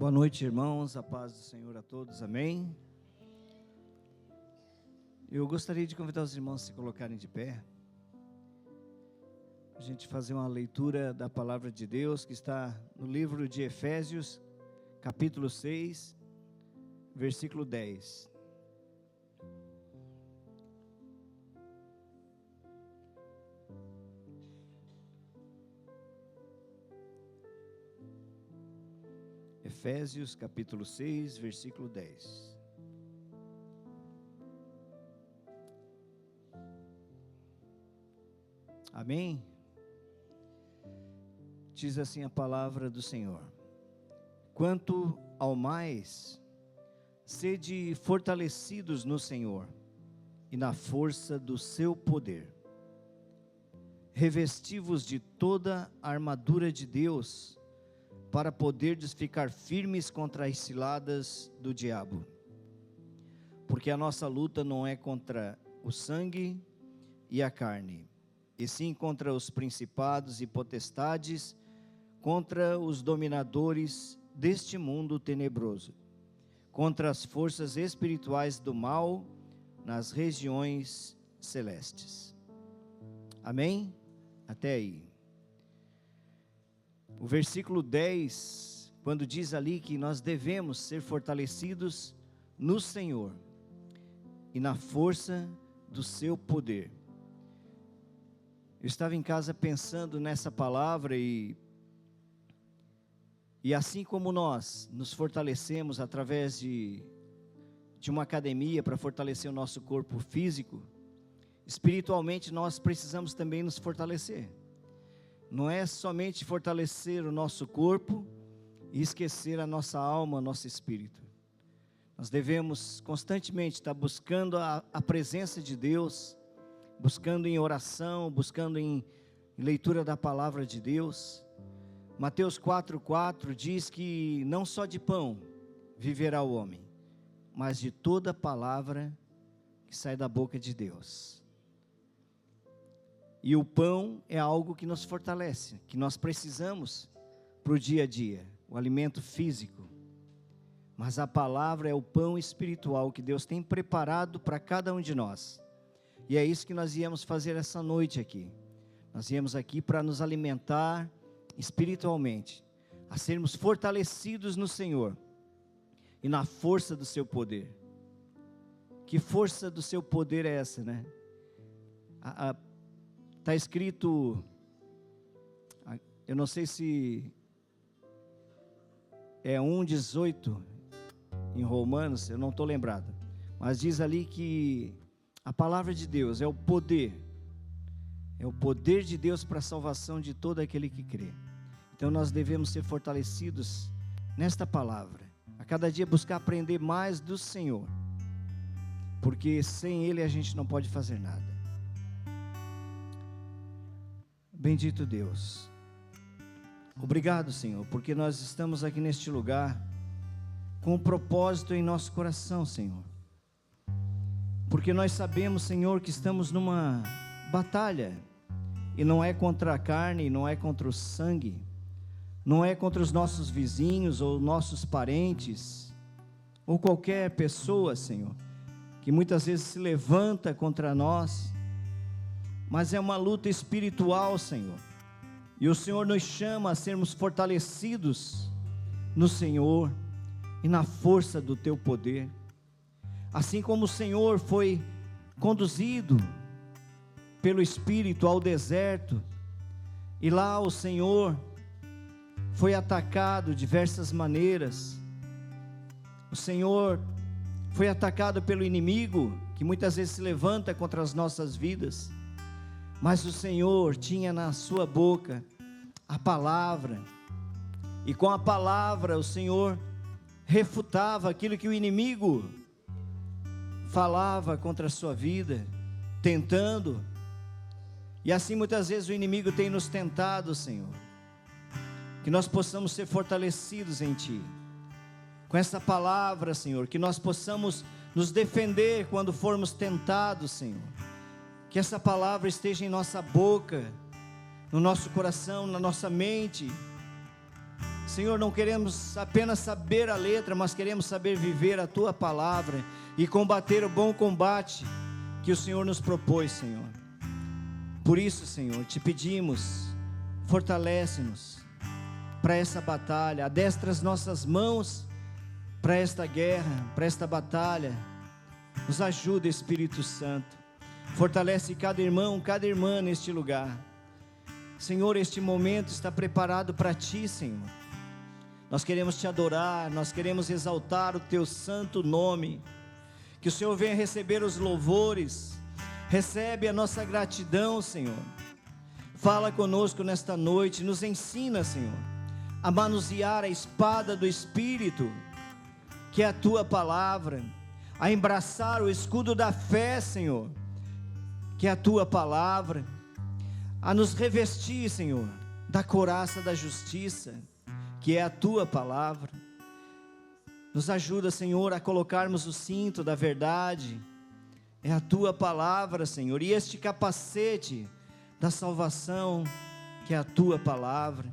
Boa noite, irmãos, a paz do Senhor a todos, amém? Eu gostaria de convidar os irmãos a se colocarem de pé, a gente fazer uma leitura da palavra de Deus, que está no livro de Efésios, capítulo 6, versículo 10. Efésios capítulo 6, versículo 10. Amém? Diz assim a palavra do Senhor: quanto ao mais, sede fortalecidos no Senhor e na força do seu poder. Revesti-vos de toda a armadura de Deus, para poderdes ficar firmes contra as ciladas do diabo. Porque a nossa luta não é contra o sangue e a carne, e sim contra os principados e potestades, contra os dominadores deste mundo tenebroso, contra as forças espirituais do mal nas regiões celestes. Amém? Até aí. O versículo 10, quando diz ali que nós devemos ser fortalecidos no Senhor e na força do seu poder. Eu estava em casa pensando nessa palavra e assim como nós nos fortalecemos através de uma academia para fortalecer o nosso corpo físico, espiritualmente nós precisamos também nos fortalecer. Não é somente fortalecer o nosso corpo e esquecer a nossa alma, nosso espírito. Nós devemos constantemente estar buscando a presença de Deus, buscando em oração, buscando em leitura da palavra de Deus. Mateus 4,4 diz que não só de pão viverá o homem, mas de toda palavra que sai da boca de Deus. E o pão é algo que nos fortalece, que nós precisamos para o dia a dia, o alimento físico. Mas a palavra é o pão espiritual que Deus tem preparado para cada um de nós. E é isso que nós viemos fazer essa noite aqui. Nós viemos aqui para nos alimentar espiritualmente, a sermos fortalecidos no Senhor e na força do seu poder. Que força do seu poder é essa, né? Está escrito, eu não sei se é 1,18 em Romanos, eu não estou lembrado, mas diz ali que a palavra de Deus é o poder de Deus para a salvação de todo aquele que crê. Então nós devemos ser fortalecidos nesta palavra, a cada dia buscar aprender mais do Senhor, porque sem Ele a gente não pode fazer nada. Bendito Deus, obrigado, Senhor, porque nós estamos aqui neste lugar com um propósito em nosso coração, Senhor, porque nós sabemos, Senhor, que estamos numa batalha, e não é contra a carne, não é contra o sangue, não é contra os nossos vizinhos ou nossos parentes, ou qualquer pessoa, Senhor, que muitas vezes se levanta contra nós, mas é uma luta espiritual, Senhor, e o Senhor nos chama a sermos fortalecidos no Senhor e na força do teu poder, assim como o Senhor foi conduzido pelo Espírito ao deserto, e lá o Senhor foi atacado de diversas maneiras. O Senhor foi atacado pelo inimigo, que muitas vezes se levanta contra as nossas vidas, mas o Senhor tinha na sua boca a palavra, e com a palavra o Senhor refutava aquilo que o inimigo falava contra a sua vida, tentando. E assim muitas vezes o inimigo tem nos tentado, Senhor, que nós possamos ser fortalecidos em Ti, com essa palavra, Senhor, que nós possamos nos defender quando formos tentados, Senhor, que essa palavra esteja em nossa boca, no nosso coração, na nossa mente, Senhor, não queremos apenas saber a letra, mas queremos saber viver a Tua palavra e combater o bom combate que o Senhor nos propôs, Senhor. Por isso, Senhor, te pedimos, fortalece-nos para essa batalha, adestra as nossas mãos para esta guerra, para esta batalha. Nos ajuda, Espírito Santo, fortalece cada irmão, cada irmã neste lugar. Senhor, este momento está preparado para Ti, Senhor. Nós queremos Te adorar, nós queremos exaltar o Teu santo nome. Que o Senhor venha receber os louvores, recebe a nossa gratidão, Senhor. Fala conosco nesta noite, nos ensina, Senhor, a manusear a espada do Espírito, que é a Tua palavra, a embraçar o escudo da fé, Senhor, que é a Tua palavra, a nos revestir, Senhor, da couraça da justiça, que é a Tua palavra. Nos ajuda, Senhor, a colocarmos o cinto da verdade, é a Tua palavra, Senhor, e este capacete da salvação, que é a Tua palavra.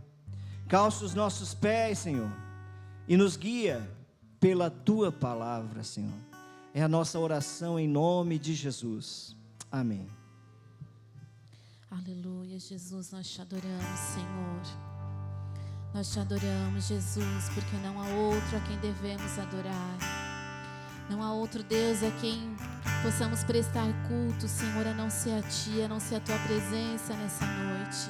Calça os nossos pés, Senhor, e nos guia pela Tua palavra, Senhor. É a nossa oração em nome de Jesus. Amém. Aleluia, Jesus, nós Te adoramos, Senhor. Nós Te adoramos, Jesus, porque não há outro a quem devemos adorar. Não há outro Deus a quem possamos prestar culto, Senhor, a não ser a Ti, a não ser a Tua presença nessa noite.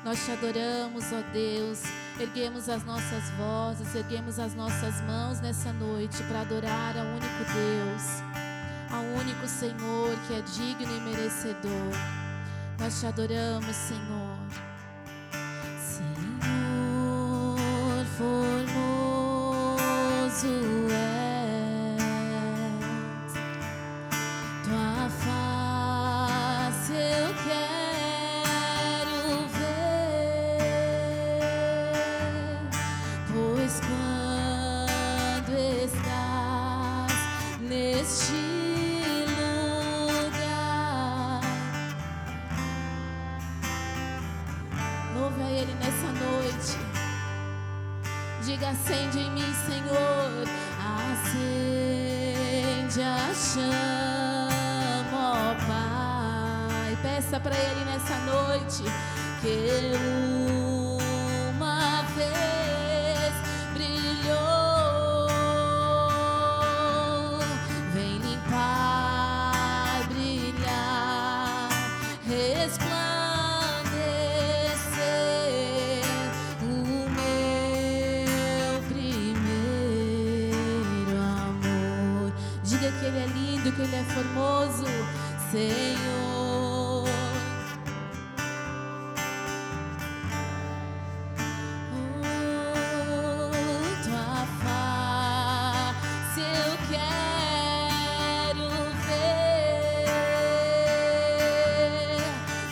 Nós Te adoramos, ó Deus, erguemos as nossas vozes, erguemos as nossas mãos nessa noite para adorar ao único Deus, ao único Senhor que é digno e merecedor. Nós Te adoramos, Senhor. Senhor, formoso és, Tua face eu quero ver, pois quando estás neste Ele nessa noite, diga: acende em mim, Senhor, acende a chama, ó Pai. Peça para Ele nessa noite que uma vez brilhou, vem limpar, brilhar, resplandecer. Que Ele é lindo, que Ele é formoso, Senhor. Tua face eu quero ver,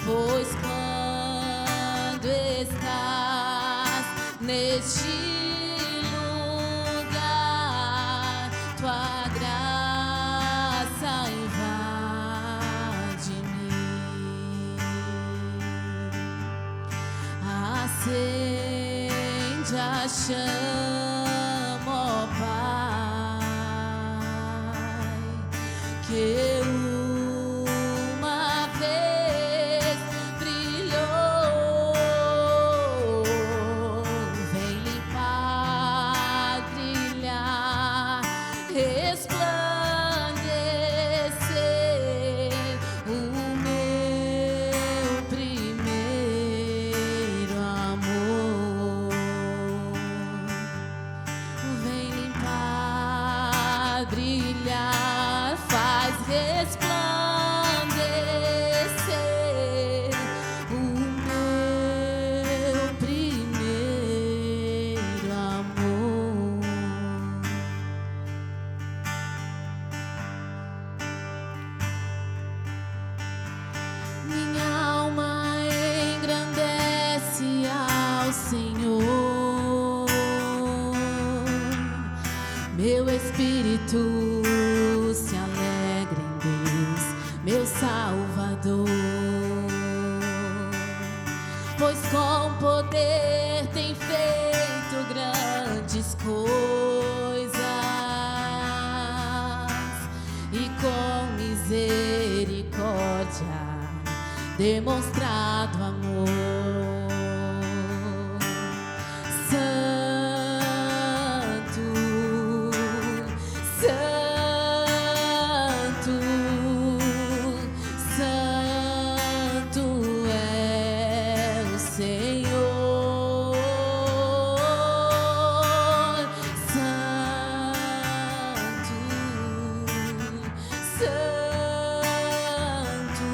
pois quando estás neste lugar, Tua graça invade-me, acende a chama, ó Pai, que uma vez brilhou, vem limpar, brilhar, resplandecer o meu primeiro amor. Vem limpar, brilhar, faz resplandecer o meu primeiro amor. Minha alma engrandece ao Senhor, meu espírito se alegra em Deus, meu Salvador, pois com poder tem feito coisas e com misericórdia demonstrado amor. Santo, Santo, Santo é o Senhor. Santo, Santo,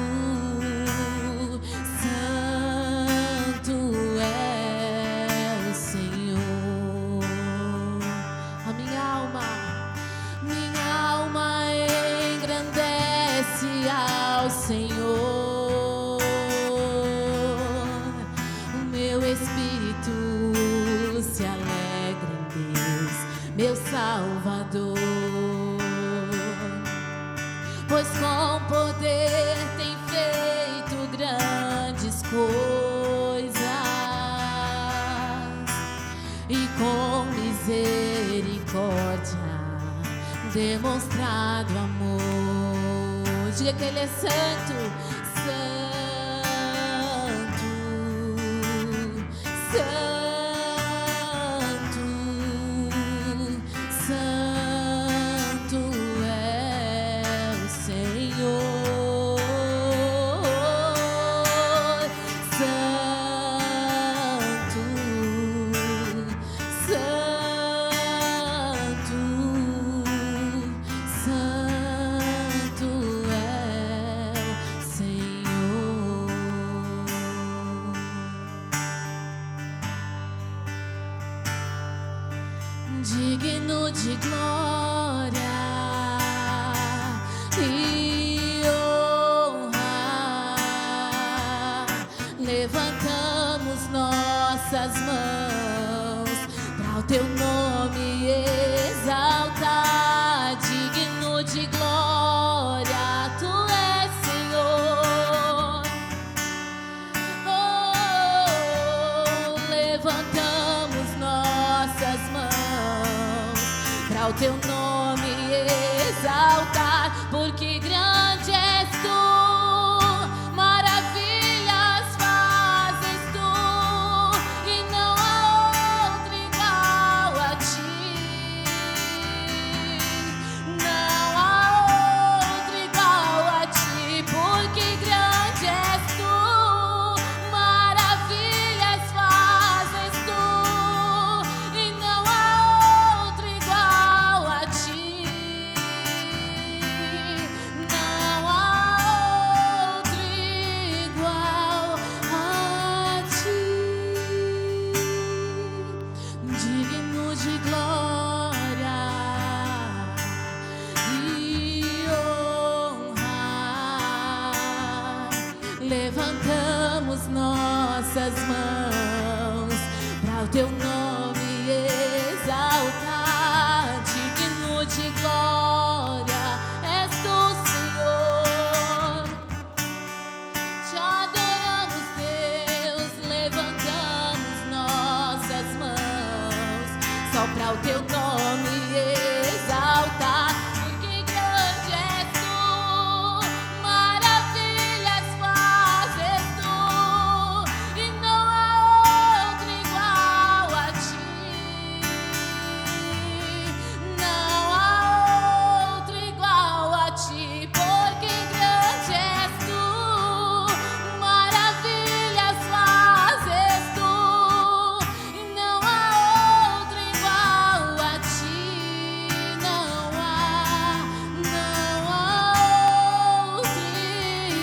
Santo é o Senhor. A minha alma engrandece ao Senhor. O meu espírito se alegra em Deus, meu Salvador. Pois com poder tem feito grandes coisas e com misericórdia demonstrado amor. Diga que Ele é santo, santo, santo, santo é o Senhor. Santo, santo, santo é o Senhor. Digno de glória e honra, levantamos nossas mãos para o teu nome exaltar. Digno de glória, tu és Senhor. Oh, levantamos nossas mãos para o teu nome exaltar, porque grande és tu, maravilhas fazes tu, e não há outro igual a ti. Não há outro igual a ti, porque grande és tu, maravilhas fazes tu, e não há outro igual a ti. Não há outro igual a ti. Digno de glória e honra, levantamos nossas mãos para o teu nome exaltar. Digno de glória és tu, Senhor. Te adoramos, Deus, levantamos nossas mãos só para o teu nome exaltar, porque grande és tu, maravilhas fazes tu, e não há outro igual a ti. Não há outro igual a ti, porque grande és tu, maravilhas fazes tu, e não há outro igual a ti. Não há outro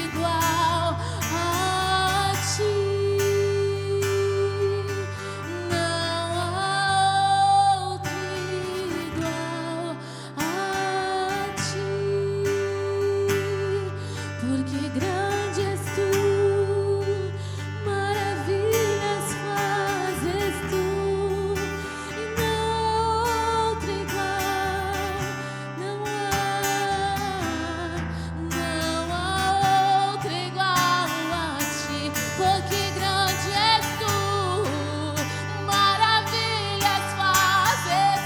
igual a ti. Não há outro igual a ti, porque grande és tu, maravilhas fazes tu, e não outro igual. Não há outro igual a ti, porque grande és tu, maravilhas fazes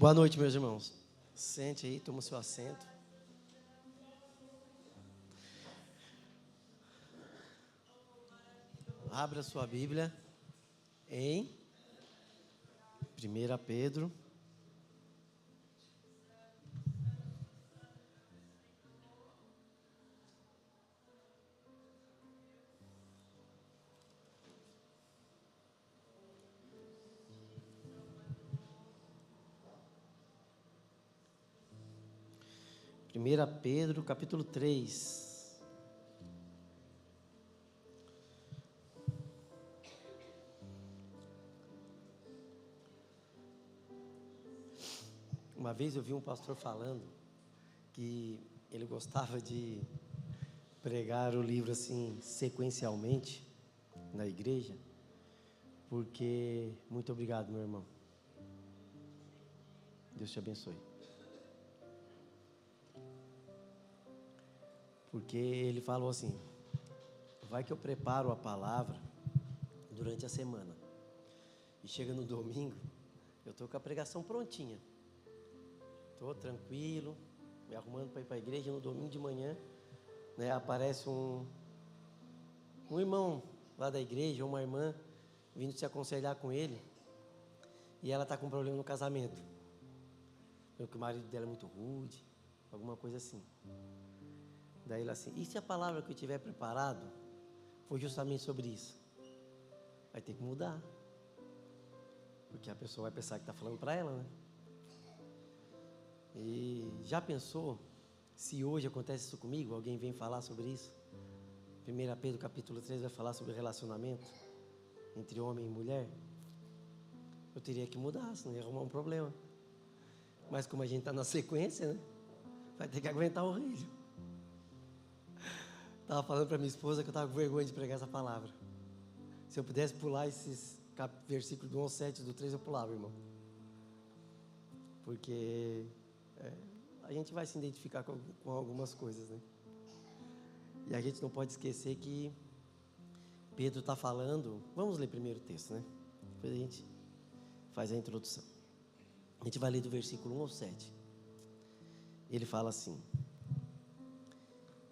Boa noite, meus irmãos. Sente aí, toma o seu assento. Abra a sua Bíblia em 1 Pedro. Primeira Pedro, capítulo 3. Uma vez eu vi um pastor falando que ele gostava de pregar o livro assim sequencialmente na igreja, porque... Muito obrigado, meu irmão. Deus te abençoe. Porque ele falou assim: vai que eu preparo a palavra durante a semana, e chega no domingo, eu estou com a pregação prontinha, estou tranquilo, me arrumando para ir para a igreja. No domingo de manhã, né, aparece um irmão lá da igreja, ou uma irmã, vindo se aconselhar com ele, e ela está com um problema no casamento, porque o marido dela é muito rude, alguma coisa assim. Daí ele assim: e se a palavra que eu tiver preparado for justamente sobre isso? Vai ter que mudar, porque a pessoa vai pensar que está falando para ela, né? E já pensou se hoje acontece isso comigo? Alguém vem falar sobre isso? 1 Pedro capítulo 3 vai falar sobre relacionamento entre homem e mulher. Eu teria que mudar, senão ia arrumar um problema. Mas como a gente está na sequência, né, vai ter que aguentar o rio. Estava falando para minha esposa que eu estava com vergonha de pregar essa palavra. Se eu pudesse pular esses versículos do 1 ao 7, do 3, eu pulava, irmão. Porque a gente vai se identificar com algumas coisas, né? E a gente não pode esquecer que Pedro está falando... Vamos ler primeiro o texto, né? Depois a gente faz a introdução. A gente vai ler do versículo 1 ao 7. Ele fala assim...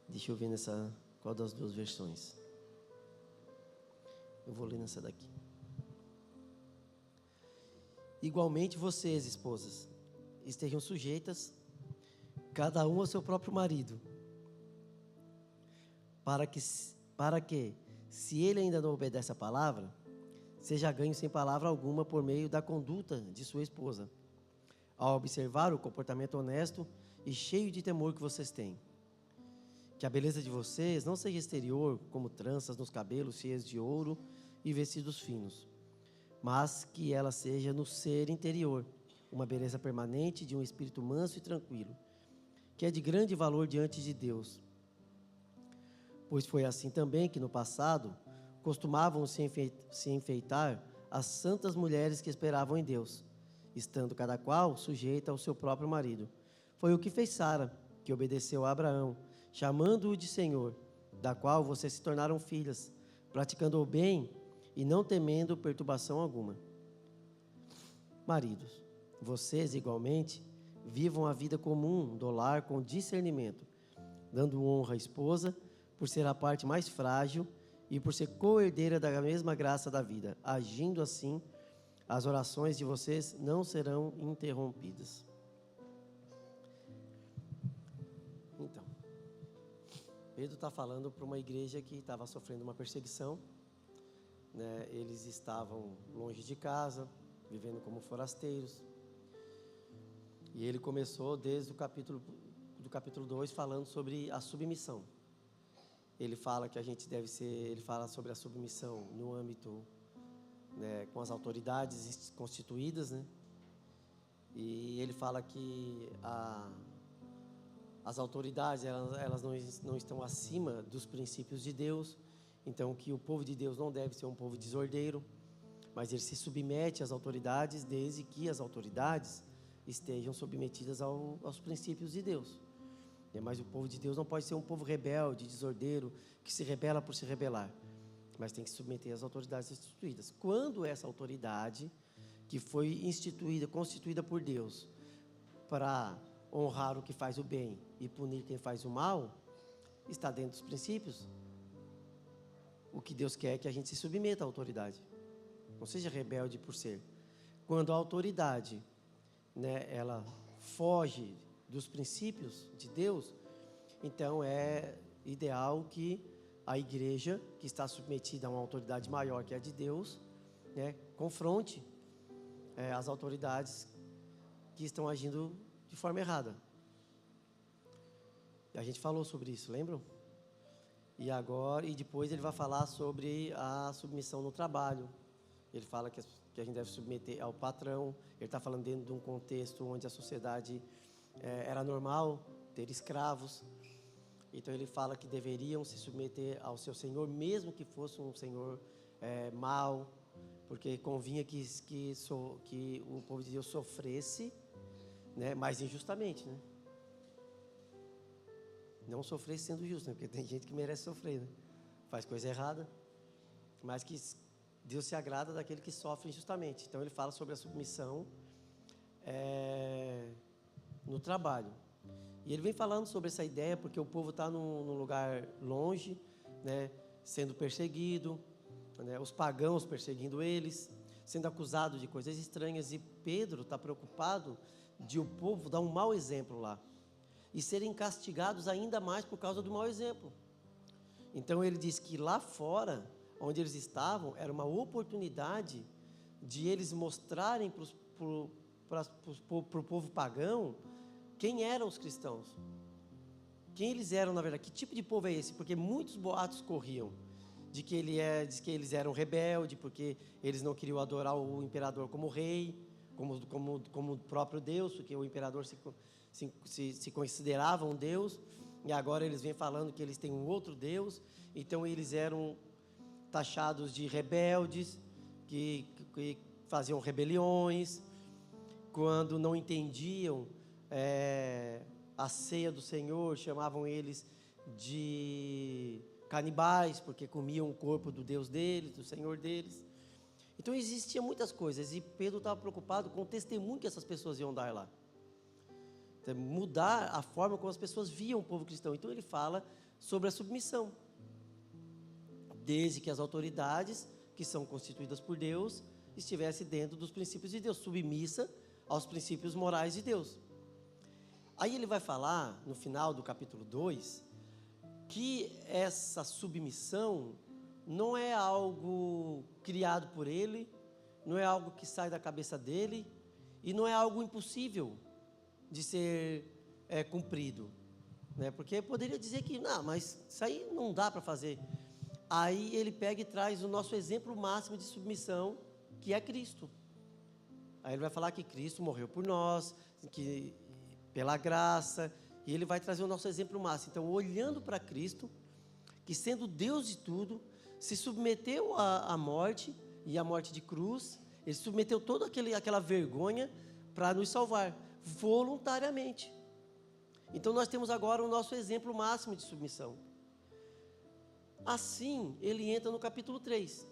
Deixa eu ver qual das duas versões. Eu vou ler nessa daqui. Igualmente vocês, esposas, estejam sujeitas, cada um ao seu próprio marido, para que, se ele ainda não obedece à palavra, seja ganho sem palavra alguma por meio da conduta de sua esposa, ao observar o comportamento honesto e cheio de temor que vocês têm. Que a beleza de vocês não seja exterior, como tranças nos cabelos cheias de ouro e vestidos finos, mas que ela seja no ser interior, uma beleza permanente de um espírito manso e tranquilo, que é de grande valor diante de Deus. Pois foi assim também que no passado costumavam se enfeitar as santas mulheres que esperavam em Deus, estando cada qual sujeita ao seu próprio marido. Foi o que fez Sara, que obedeceu a Abraão, chamando-o de Senhor, da qual vocês se tornaram filhas, praticando o bem e não temendo perturbação alguma. Maridos, vocês igualmente vivam a vida comum do lar com discernimento, dando honra à esposa por ser a parte mais frágil e por ser co-herdeira da mesma graça da vida. Agindo assim, as orações de vocês não serão interrompidas. Então, Pedro está falando para uma igreja que estava sofrendo uma perseguição, né? Eles estavam longe de casa, vivendo como forasteiros. E ele começou desde o capítulo 2 falando sobre a submissão. Ele fala que a gente deve ser, ele fala sobre a submissão no âmbito, né, com as autoridades constituídas, né? E ele fala que as autoridades, elas não estão acima dos princípios de Deus, então que o povo de Deus não deve ser um povo desordeiro, mas ele se submete às autoridades desde que as autoridades estejam submetidas aos princípios de Deus. Mas o povo de Deus não pode ser um povo rebelde, desordeiro, que se rebela por se rebelar, mas tem que se submeter às autoridades instituídas. Quando essa autoridade, que foi instituída, constituída por Deus, para honrar o que faz o bem e punir quem faz o mal, está dentro dos princípios. O que Deus quer é que a gente se submeta à autoridade. Não seja rebelde por ser. Quando a autoridade, né, ela foge dos princípios de Deus, então é ideal que a igreja, que está submetida a uma autoridade maior que a de Deus, né, confronte as autoridades que estão agindo de forma errada. E a gente falou sobre isso, lembram? E depois ele vai falar sobre a submissão no trabalho. Ele fala que a gente deve submeter ao patrão. Ele está falando dentro de um contexto onde a sociedade era normal ter escravos. Então ele fala que deveriam se submeter ao seu senhor, mesmo que fosse um senhor mau, porque convinha que o povo de Deus sofresse, né, mais injustamente, né? Não sofresse sendo justo, né? Porque tem gente que merece sofrer, né? Faz coisa errada, mas que Deus se agrada daquele que sofre injustamente. Então ele fala sobre a submissão no trabalho. E ele vem falando sobre essa ideia porque o povo está num lugar longe, né, sendo perseguido, né, os pagãos perseguindo eles, sendo acusados de coisas estranhas. E Pedro está preocupado de o povo dar um mau exemplo lá e serem castigados ainda mais por causa do mau exemplo. Então ele diz que lá fora, onde eles estavam, era uma oportunidade de eles mostrarem para o povo pagão quem eram os cristãos, quem eles eram na verdade, que tipo de povo é esse, porque muitos boatos corriam de que eles eram rebeldes, porque eles não queriam adorar o imperador como rei, como o próprio Deus, porque o imperador se considerava um Deus, e agora eles vêm falando que eles têm um outro Deus. Então eles eram taxados de rebeldes, que faziam rebeliões, quando não entendiam a ceia do Senhor, chamavam eles de canibais, porque comiam o corpo do Deus deles, do Senhor deles. Então existiam muitas coisas, e Pedro estava preocupado com o testemunho que essas pessoas iam dar lá. Então, mudar a forma como as pessoas viam o povo cristão. Então ele fala sobre a submissão, desde que as autoridades, que são constituídas por Deus, estivessem dentro dos princípios de Deus, submissa aos princípios morais de Deus. Aí ele vai falar, no final do capítulo 2, que essa submissão não é algo criado por ele, não é algo que sai da cabeça dele, e não é algo impossível de ser cumprido, né? Porque poderia dizer que, não, mas isso aí não dá para fazer. Aí ele pega e traz o nosso exemplo máximo de submissão, que é Cristo. Aí ele vai falar que Cristo morreu por nós, que pela graça, e ele vai trazer o nosso exemplo máximo. Então, olhando para Cristo, que sendo Deus de tudo, se submeteu à morte, e à morte de cruz, ele submeteu toda aquela vergonha para nos salvar, voluntariamente. Então nós temos agora o nosso exemplo máximo de submissão. Assim, ele entra no capítulo 3.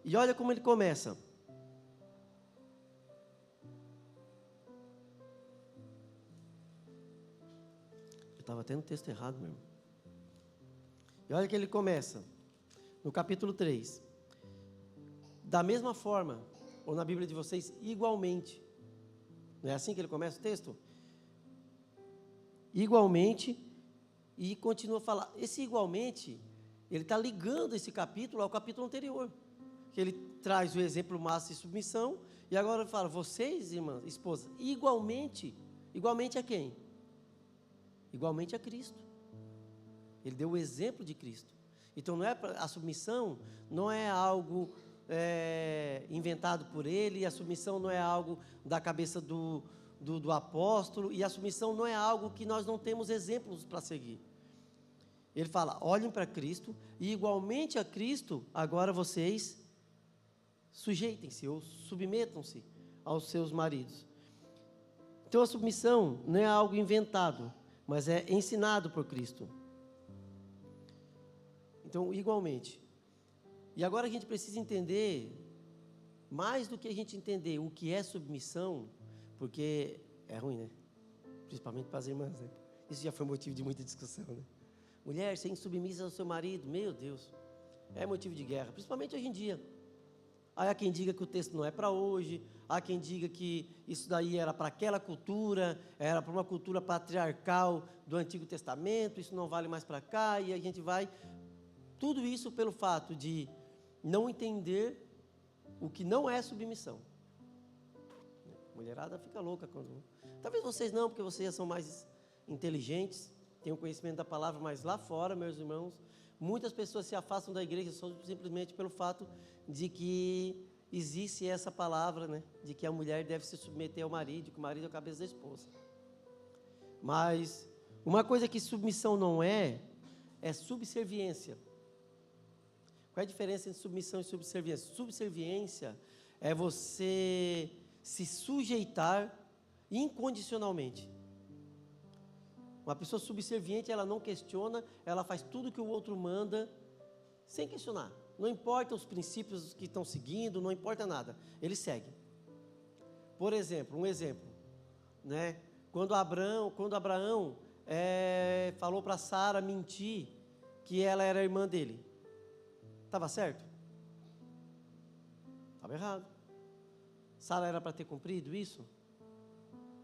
E olha como ele começa. Eu estava tendo o texto errado mesmo. E olha que ele começa, no capítulo 3. Da mesma forma, ou na Bíblia de vocês, igualmente. Não é assim que ele começa o texto? Igualmente, e continua a falar. Esse igualmente, ele está ligando esse capítulo ao capítulo anterior, que ele traz o exemplo máximo de submissão, e agora ele fala, vocês, irmãs, esposas, igualmente a quem? Igualmente a Cristo. Ele deu o exemplo de Cristo. Então a submissão não é algo inventado por ele, a submissão não é algo da cabeça do apóstolo, e a submissão não é algo que nós não temos exemplos para seguir. Ele fala, olhem para Cristo, e igualmente a Cristo, agora vocês sujeitem-se ou submetam-se aos seus maridos. Então a submissão não é algo inventado, mas é ensinado por Cristo. Então, igualmente. E agora a gente precisa entender, mais do que a gente entender o que é submissão, porque é ruim, né? principalmente para as irmãs, né? Isso já foi motivo de muita discussão, né? Mulher ser insubmissa ao seu marido, meu Deus, é motivo de guerra, principalmente hoje em dia. Aí há quem diga que o texto não é para hoje, há quem diga que isso daí era para aquela cultura, era para uma cultura patriarcal do Antigo Testamento, isso não vale mais para cá, e a gente vai... Tudo isso pelo fato de não entender o que não é submissão. Mulherada fica louca quando... Talvez vocês não, porque vocês já são mais inteligentes, têm o conhecimento da palavra, mas lá fora, meus irmãos, muitas pessoas se afastam da igreja só simplesmente pelo fato de que existe essa palavra, né? De que a mulher deve se submeter ao marido, que o marido é a cabeça da esposa. Mas uma coisa que submissão não é subserviência. Qual é a diferença entre submissão e subserviência? Subserviência é você se sujeitar incondicionalmente. Uma pessoa subserviente, ela não questiona, ela faz tudo que o outro manda sem questionar. Não importa os princípios que estão seguindo, não importa nada, ele segue. Por exemplo, né? Quando Abraão falou para Sara mentir que ela era irmã dele, estava certo? Estava errado. Sara era para ter cumprido isso?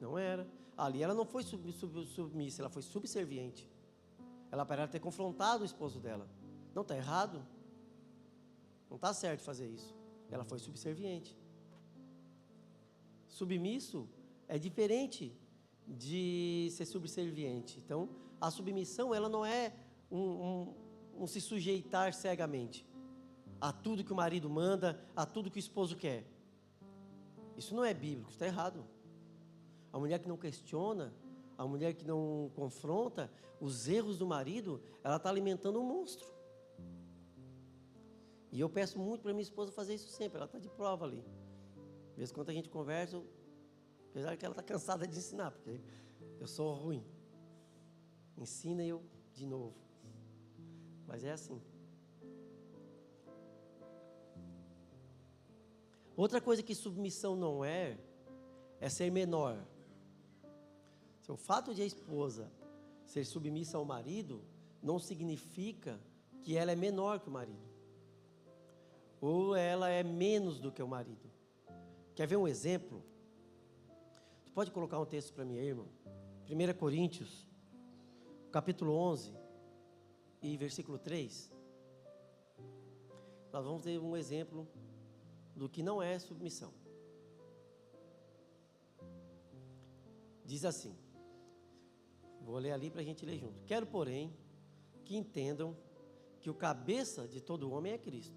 Não era. Ali ela não foi submissa, ela foi subserviente. Ela para ter confrontado o esposo dela. Não está errado. Não está certo fazer isso. Ela foi subserviente. Submisso é diferente de ser subserviente. Então, a submissão, ela não é um se sujeitar cegamente a tudo que o marido manda, a tudo que o esposo quer. Isso não é bíblico, isso está errado. A mulher que não questiona, a mulher que não confronta os erros do marido, ela está alimentando um monstro. E eu peço muito para minha esposa fazer isso sempre, ela está de prova ali. De vez em quando a gente conversa, apesar que ela está cansada de ensinar, porque eu sou ruim. Ensina eu de novo. Mas é assim. Outra coisa que submissão não é ser menor. O fato de a esposa ser submissa ao marido não significa que ela é menor que o marido, ou ela é menos do que o marido. Quer ver um exemplo? Tu pode colocar um texto para mim aí, irmão? 1 Coríntios, capítulo 11 e versículo 3. Nós vamos ter um exemplo do que não é submissão. Diz assim, vou ler ali para a gente ler junto. Quero, porém, que entendam que o cabeça de todo homem é Cristo.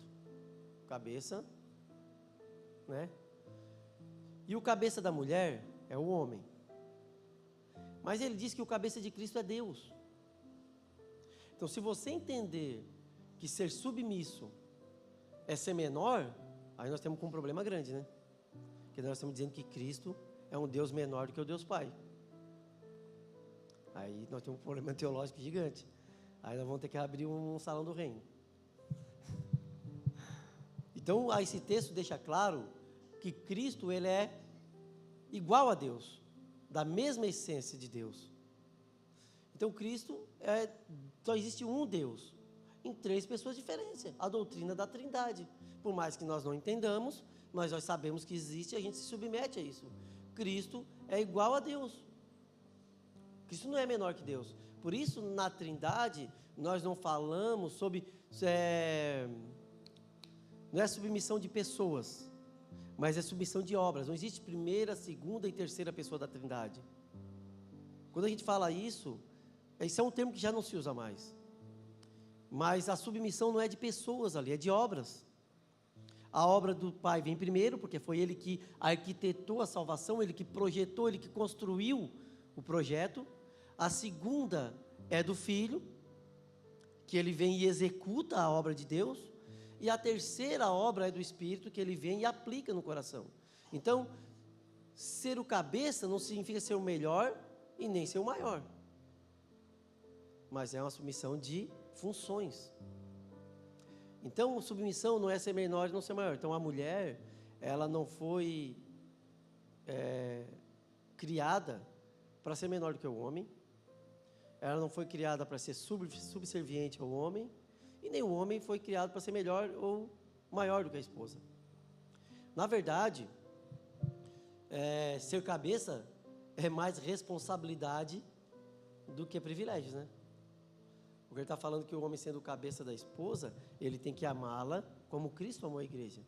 Cabeça, né? E o cabeça da mulher é o homem. Mas ele diz que o cabeça de Cristo é Deus. Então, se você entender que ser submisso é ser menor, aí nós temos um problema grande, né? Porque nós estamos dizendo que Cristo é um Deus menor do que o Deus Pai. Aí nós temos um problema teológico gigante. Aí nós vamos ter que abrir um salão do reino. Então, esse texto deixa claro que Cristo, ele é igual a Deus, da mesma essência de Deus. Então, Cristo só existe um Deus, em 3 pessoas diferentes. A doutrina da Trindade. Por mais que nós não entendamos, nós sabemos que existe e a gente se submete a isso. Cristo é igual a Deus. Cristo não é menor que Deus. Por isso, na Trindade, nós não falamos sobre... não é submissão de pessoas, mas é submissão de obras. Não existe primeira, segunda e terceira pessoa da Trindade. Quando a gente fala isso é um termo que já não se usa mais. Mas a submissão não é de pessoas ali, é de obras. A obra do Pai vem primeiro, porque foi Ele que arquitetou a salvação, Ele que projetou, Ele que construiu o projeto. A segunda é do Filho, que Ele vem e executa a obra de Deus. E a terceira obra é do Espírito, que Ele vem e aplica no coração. Então, ser o cabeça não significa ser o melhor e nem ser o maior. Mas é uma submissão de funções. Então, submissão não é ser menor e não ser maior. Então, a mulher, ela não foi criada para ser menor do que o homem. Ela não foi criada para ser subserviente ao homem. E nem o homem foi criado para ser melhor ou maior do que a esposa. Na verdade, ser cabeça é mais responsabilidade do que privilégios, né? Porque ele está falando que o homem, sendo cabeça da esposa, ele tem que amá-la como Cristo amou a igreja.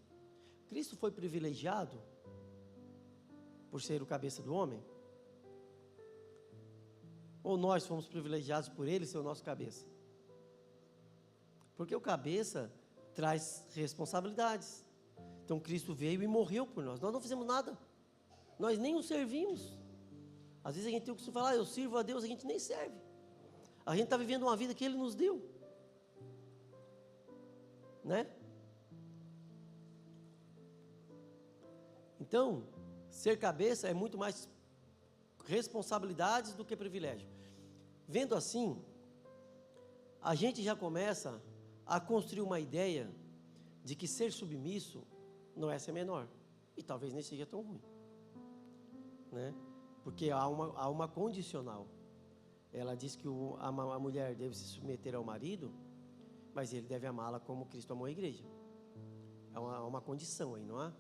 Cristo foi privilegiado por ser o cabeça do homem? Ou nós fomos privilegiados por ele ser o nosso cabeça? Porque o cabeça traz responsabilidades. Então Cristo veio e morreu por nós. Nós não fizemos nada. Nós nem o servimos. Às vezes a gente tem o que falar, eu sirvo a Deus, a gente nem serve. A gente está vivendo uma vida que Ele nos deu. Né? Então, ser cabeça é muito mais responsabilidades do que privilégio. Vendo assim, a gente já começa a construir uma ideia de que ser submisso não é ser menor. E talvez nem seja tão ruim. Né? Porque há uma condicional. Ela diz que a mulher deve se submeter ao marido, mas ele deve amá-la como Cristo amou a igreja. Há uma condição aí, não há?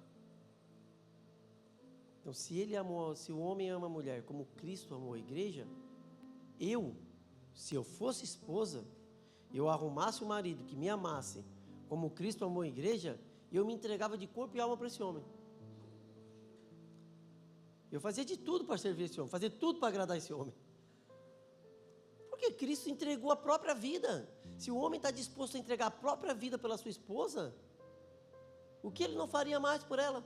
Então, se o homem ama a mulher como Cristo amou a igreja, se eu fosse esposa, eu arrumasse o marido que me amasse como Cristo amou a igreja, eu me entregava de corpo e alma para esse homem. Eu fazia de tudo para servir esse homem, fazia tudo para agradar esse homem. Porque Cristo entregou a própria vida. Se o homem está disposto a entregar a própria vida pela sua esposa, o que ele não faria mais por ela?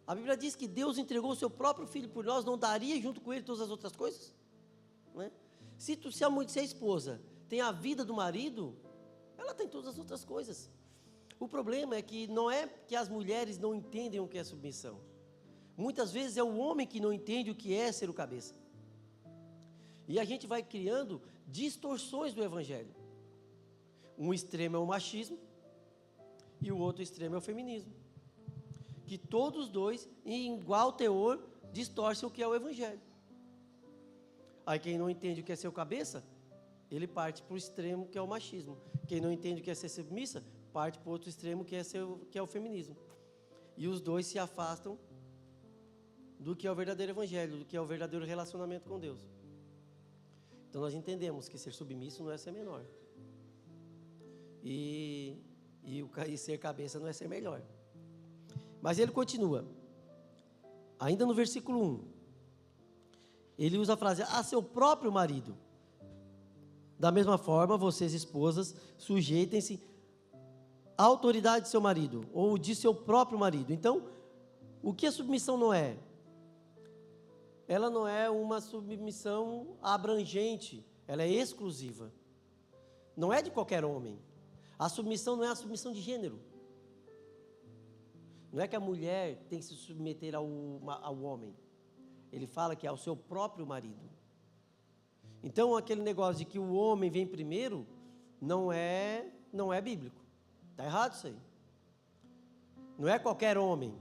A Bíblia diz que Deus entregou o seu próprio filho por nós, não daria junto com ele todas as outras coisas? Né? Se a esposa tem a vida do marido, ela tem todas as outras coisas. O problema é que não é que as mulheres não entendem o que é submissão. Muitas vezes é o homem que não entende o que é ser o cabeça. E a gente vai criando distorções do evangelho. Um extremo é o machismo e o outro extremo é o feminismo. Que todos os dois, em igual teor, distorcem o que é o evangelho. Aí quem não entende o que é ser o cabeça, ele parte para o extremo que é o machismo. Quem não entende o que é ser submissa, parte para o outro extremo que é o feminismo. E os dois se afastam do que é o verdadeiro evangelho, do que é o verdadeiro relacionamento com Deus. Então nós entendemos que ser submisso não é ser menor. E ser cabeça não é ser melhor. Mas ele continua. Ainda no versículo 1. Ele usa a frase, a seu próprio marido. Da mesma forma, vocês esposas, sujeitem-se à autoridade de seu marido, ou de seu próprio marido. Então, o que a submissão não é? Ela não é uma submissão abrangente, ela é exclusiva. Não é de qualquer homem. A submissão não é a submissão de gênero. Não é que a mulher tem que se submeter ao homem. Ele fala que é ao seu próprio marido. Então, aquele negócio de que o homem vem primeiro, não é bíblico. Está errado isso aí. Não é qualquer homem.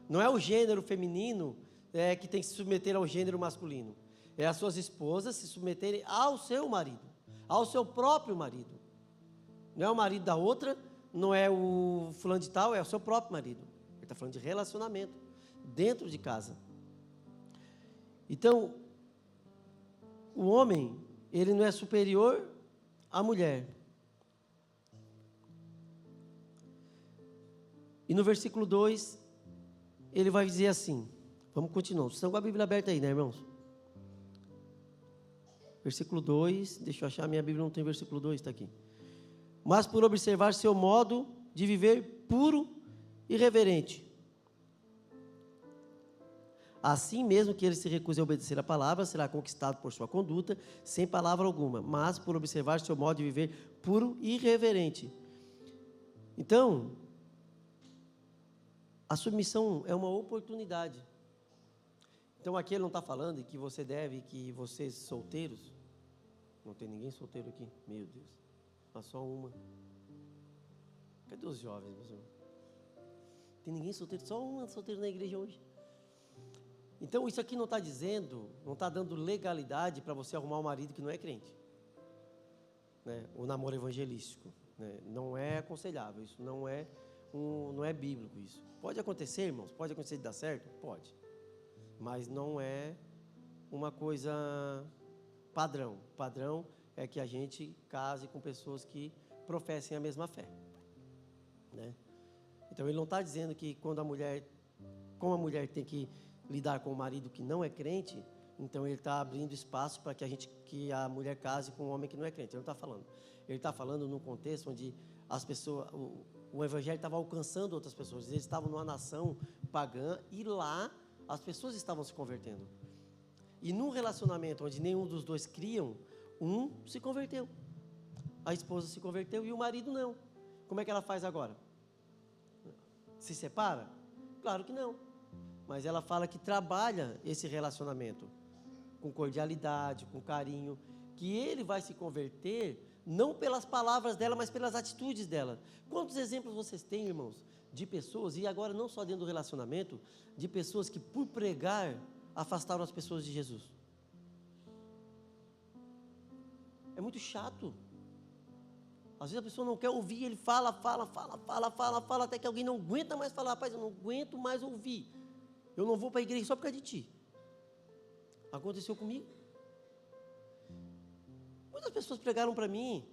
Não é o gênero feminino que tem que se submeter ao gênero masculino. É as suas esposas se submeterem ao seu marido, ao seu próprio marido. Não é o marido da outra, não é o fulano de tal, é o seu próprio marido. Ele está falando de relacionamento dentro de casa. Então, o homem, ele não é superior à mulher. E no versículo 2, ele vai dizer assim, vamos continuar, vocês estão com a Bíblia aberta aí, né, irmãos? Versículo 2, deixa eu achar, minha Bíblia não tem versículo 2, está aqui. Mas por observar seu modo de viver puro e reverente. Assim mesmo que ele se recuse a obedecer a palavra, será conquistado por sua conduta, sem palavra alguma, mas por observar seu modo de viver puro e reverente. Então, a submissão é uma oportunidade. Então, aqui ele não está falando que você deve, que vocês solteiros, não tem ninguém solteiro aqui, meu Deus, só uma. Cadê os jovens, meus irmãos? Tem ninguém solteiro, só uma solteira na igreja hoje. Então, isso aqui não está dizendo, não está dando legalidade para você arrumar um marido que não é crente. Né? O namoro evangelístico. Né? Não é aconselhável, isso não é bíblico isso. Pode acontecer, irmãos, pode acontecer de dar certo? Pode. Mas não é uma coisa padrão. Padrão é que a gente case com pessoas que professem a mesma fé. Né? Então, ele não está dizendo que como a mulher tem que lidar com o marido que não é crente, então ele está abrindo espaço para que a mulher case com um homem que não é crente. Ele não está falando. Ele está falando num contexto onde as pessoas, o evangelho estava alcançando outras pessoas. Eles estavam numa nação pagã e lá as pessoas estavam se convertendo. E num relacionamento onde nenhum dos dois criam, um se converteu. A esposa se converteu e o marido não. Como é que ela faz agora? Se separa? Claro que não. Mas ela fala que trabalha esse relacionamento com cordialidade, com carinho, que ele vai se converter não pelas palavras dela, mas pelas atitudes dela. Quantos exemplos vocês têm, irmãos, de pessoas, e agora não só dentro do relacionamento, de pessoas que por pregar afastaram as pessoas de Jesus? É muito chato. Às vezes a pessoa não quer ouvir, ele fala, até que alguém não aguenta mais falar. Rapaz, eu não aguento mais ouvir. Eu não vou para a igreja só por causa de ti. Aconteceu comigo. Muitas pessoas pregaram para mim,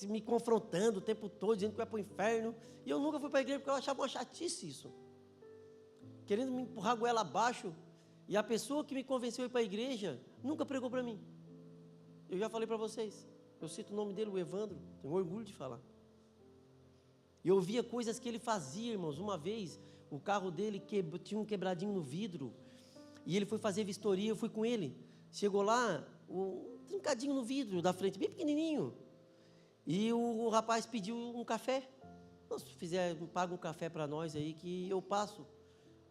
me confrontando o tempo todo, dizendo que vai para o inferno. E eu nunca fui para a igreja porque eu achava uma chatice isso. Querendo me empurrar a goela abaixo. E a pessoa que me convenceu a ir para a igreja nunca pregou para mim. Eu já falei para vocês. Eu cito o nome dele, o Evandro. Tenho orgulho de falar. Eu via coisas que ele fazia, irmãos. Uma vez, o carro dele tinha um quebradinho no vidro. E ele foi fazer vistoria, eu fui com ele. Chegou lá, um trincadinho no vidro da frente, bem pequenininho. E o rapaz pediu um café. Não, se fizer, paga um café para nós aí que eu passo.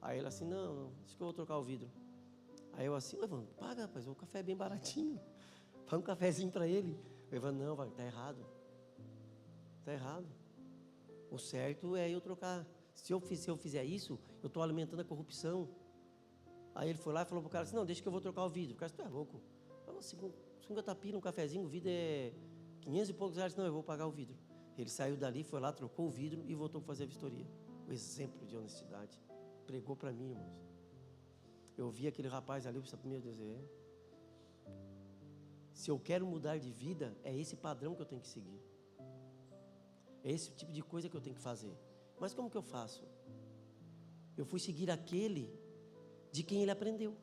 Aí ele assim, não, acho que eu vou trocar o vidro. Aí eu assim, Evandro, paga, rapaz, o café é bem baratinho. Paga um cafezinho para ele. O Evandro, não, está errado. Está errado. O certo é eu trocar. Se eu fizer isso, eu estou alimentando a corrupção. Aí ele foi lá e falou para o cara assim, não, deixa que eu vou trocar o vidro. O cara disse, tu é louco. Mas 50 pila, um cafezinho, o vidro é 500 e poucos reais. Não, eu vou pagar o vidro. Ele saiu dali, foi lá, trocou o vidro e voltou para fazer a vistoria. O exemplo de honestidade. Pregou para mim, irmãos. Eu vi aquele rapaz ali, eu pensei, meu Deus, se eu quero mudar de vida, é esse padrão que eu tenho que seguir. É esse tipo de coisa que eu tenho que fazer. Mas como que eu faço? Eu fui seguir aquele de quem ele aprendeu.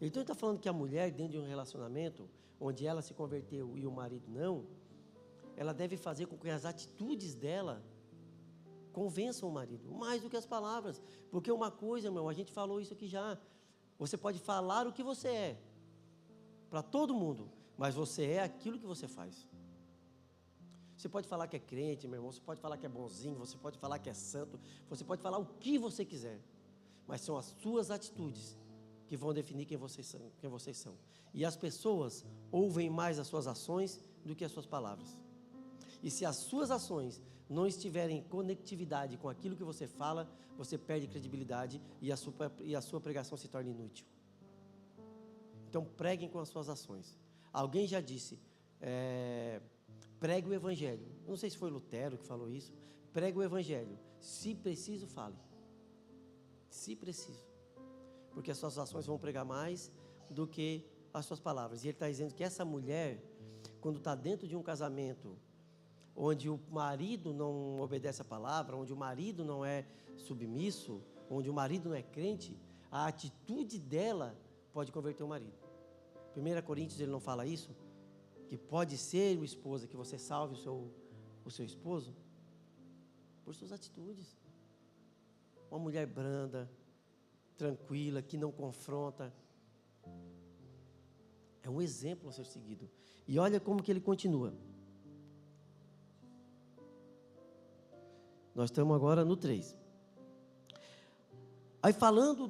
Então ele está falando que a mulher, dentro de um relacionamento, onde ela se converteu e o marido não, ela deve fazer com que as atitudes dela convençam o marido, mais do que as palavras. Porque uma coisa, irmão, a gente falou isso aqui já, você pode falar o que você é, para todo mundo, mas você é aquilo que você faz. Você pode falar que é crente, meu irmão, você pode falar que é bonzinho, você pode falar que é santo, você pode falar o que você quiser, mas são as suas atitudes que vão definir quem vocês são. E as pessoas ouvem mais as suas ações do que as suas palavras. E se as suas ações não estiverem em conectividade com aquilo que você fala, você perde credibilidade e a sua pregação se torna inútil. Então preguem com as suas ações. Alguém já disse, pregue o evangelho. Não sei se foi Lutero que falou isso. Pregue o evangelho. Se preciso, fale. Se preciso. Porque as suas ações vão pregar mais do que as suas palavras. E ele está dizendo que essa mulher, quando está dentro de um casamento, onde o marido não obedece a palavra, onde o marido não é submisso, onde o marido não é crente, a atitude dela pode converter o marido. 1 Coríntios ele não fala isso? Que pode ser o esposo, que você salve o seu esposo por suas atitudes. Uma mulher branda, tranquila, que não confronta. É um exemplo a ser seguido. E olha como que ele continua. Nós estamos agora no 3. Aí falando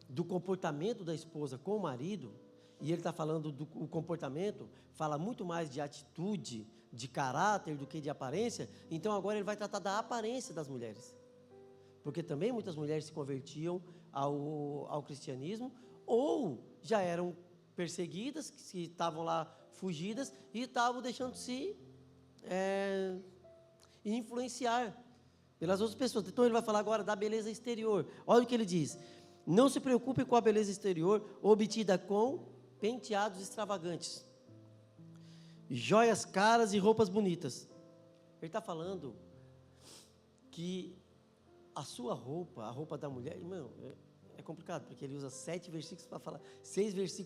do comportamento da esposa com o marido, e ele está falando do comportamento, fala muito mais de atitude, de caráter do que de aparência, então agora ele vai tratar da aparência das mulheres. Porque também muitas mulheres se convertiam ao cristianismo, ou já eram perseguidas, que estavam lá fugidas, e estavam deixando-se influenciar pelas outras pessoas. Então ele vai falar agora da beleza exterior. Olha o que ele diz: não se preocupe com a beleza exterior, obtida com penteados extravagantes, joias caras e roupas bonitas. Ele está falando que a sua roupa, a roupa da mulher, irmão, é complicado, porque ele usa 6 versículos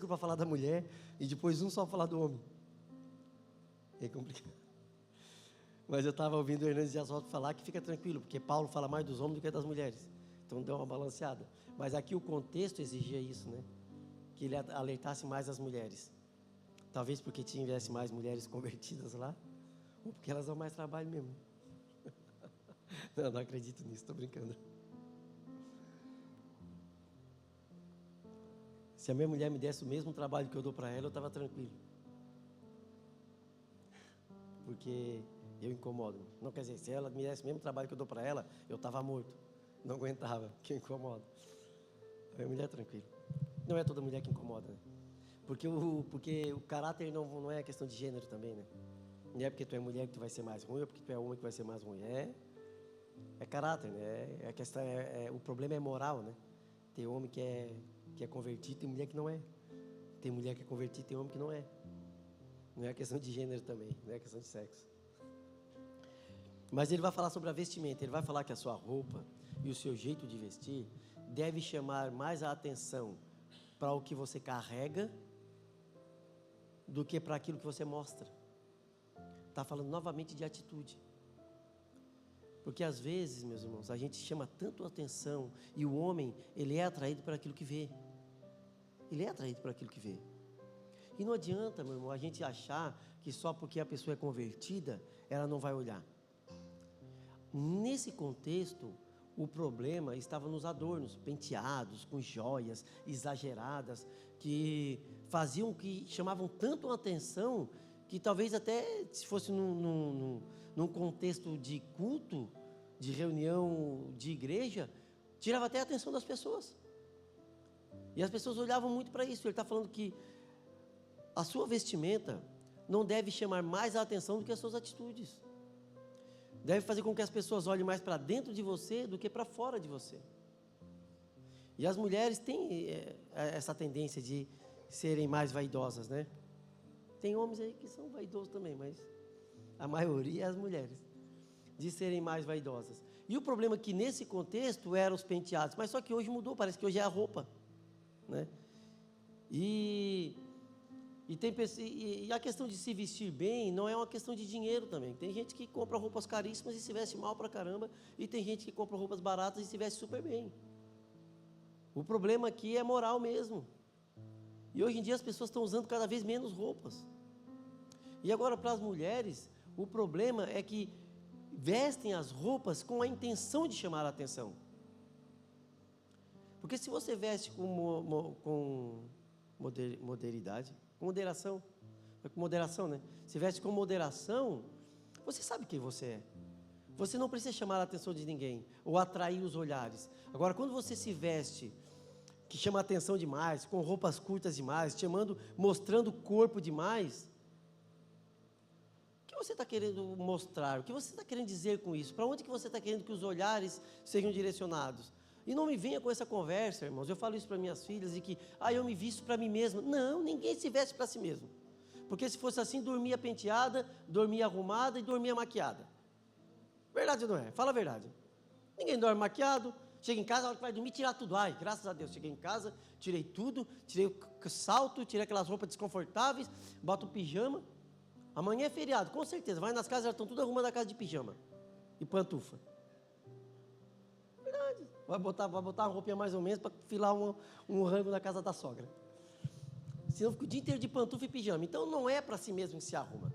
para falar da mulher, e depois um só para falar do homem. É complicado. Mas eu estava ouvindo o Hernandes Dias Lopes falar que fica tranquilo, porque Paulo fala mais dos homens do que das mulheres. Então deu uma balanceada. Mas aqui o contexto exigia isso, né? Que ele alertasse mais as mulheres. Talvez porque tivesse mais mulheres convertidas lá, ou porque elas dão mais trabalho mesmo. Não acredito nisso, estou brincando. Se a minha mulher me desse o mesmo trabalho que eu dou para ela, eu estava tranquilo. Porque eu incomodo. Não quer dizer, se ela me desse o mesmo trabalho que eu dou para ela, eu estava morto. Não aguentava, que eu incomodo. A minha mulher é tranquila. Não é toda mulher que incomoda, né? Porque o caráter não é questão de gênero também, né? Não é porque tu é mulher que tu vai ser mais ruim, ou porque tu é homem que vai ser mais ruim. É caráter, né? A questão o problema é moral, né? Tem homem que é convertido, tem mulher que não é. Tem mulher que é convertida, tem homem que não é. Não é questão de gênero também, não é questão de sexo. Mas ele vai falar sobre a vestimenta, ele vai falar que a sua roupa e o seu jeito de vestir deve chamar mais a atenção para o que você carrega do que para aquilo que você mostra. Está falando novamente de atitude. Porque às vezes, meus irmãos, a gente chama tanto atenção e o homem, ele é atraído por aquilo que vê. Ele é atraído por aquilo que vê. E não adianta, meu irmão, a gente achar que só porque a pessoa é convertida, ela não vai olhar. Nesse contexto, o problema estava nos adornos, penteados, com joias exageradas, que chamavam tanto a atenção, que talvez até se fosse num contexto de culto, de reunião de igreja, tirava até a atenção das pessoas. E as pessoas olhavam muito para isso. Ele está falando que a sua vestimenta não deve chamar mais a atenção do que as suas atitudes. Deve fazer com que as pessoas olhem mais para dentro de você do que para fora de você. E as mulheres têm essa tendência de serem mais vaidosas, né? Tem homens aí que são vaidosos também, mas a maioria é as mulheres, de serem mais vaidosas. E o problema é que nesse contexto eram os penteados, mas só que hoje mudou, parece que hoje é a roupa, né? E a questão de se vestir bem não é uma questão de dinheiro também. Tem gente que compra roupas caríssimas e se veste mal pra caramba, e tem gente que compra roupas baratas e se veste super bem. O problema aqui é moral mesmo. E hoje em dia as pessoas estão usando cada vez menos roupas. E agora para as mulheres, o problema é que vestem as roupas com a intenção de chamar a atenção. Porque se você veste com moderação, né? Se veste com moderação, você sabe quem você é. Você não precisa chamar a atenção de ninguém ou atrair os olhares. Agora, quando você se veste que chama a atenção demais, com roupas curtas demais, mostrando o corpo demais, o que você está querendo mostrar? O que você está querendo dizer com isso? Para onde que você está querendo que os olhares sejam direcionados? E não me venha com essa conversa, irmãos. Eu falo isso para minhas filhas e que, eu me visto para mim mesmo. Não, ninguém se veste para si mesmo. Porque se fosse assim, dormia penteada, dormia arrumada e dormia maquiada. Verdade ou não é? Fala a verdade. Ninguém dorme maquiado, chega em casa, a hora que vai dormir, tirar tudo. Ai, graças a Deus, cheguei em casa, tirei tudo, tirei o salto, tirei aquelas roupas desconfortáveis, boto o pijama. Amanhã é feriado, com certeza. Vai nas casas, elas estão tudo arrumadas na casa de pijama e pantufa. Verdade. Vai botar uma roupinha mais ou menos para filar um rango na casa da sogra. Senão fica o dia inteiro de pantufa e pijama. Então não é para si mesmo que se arruma.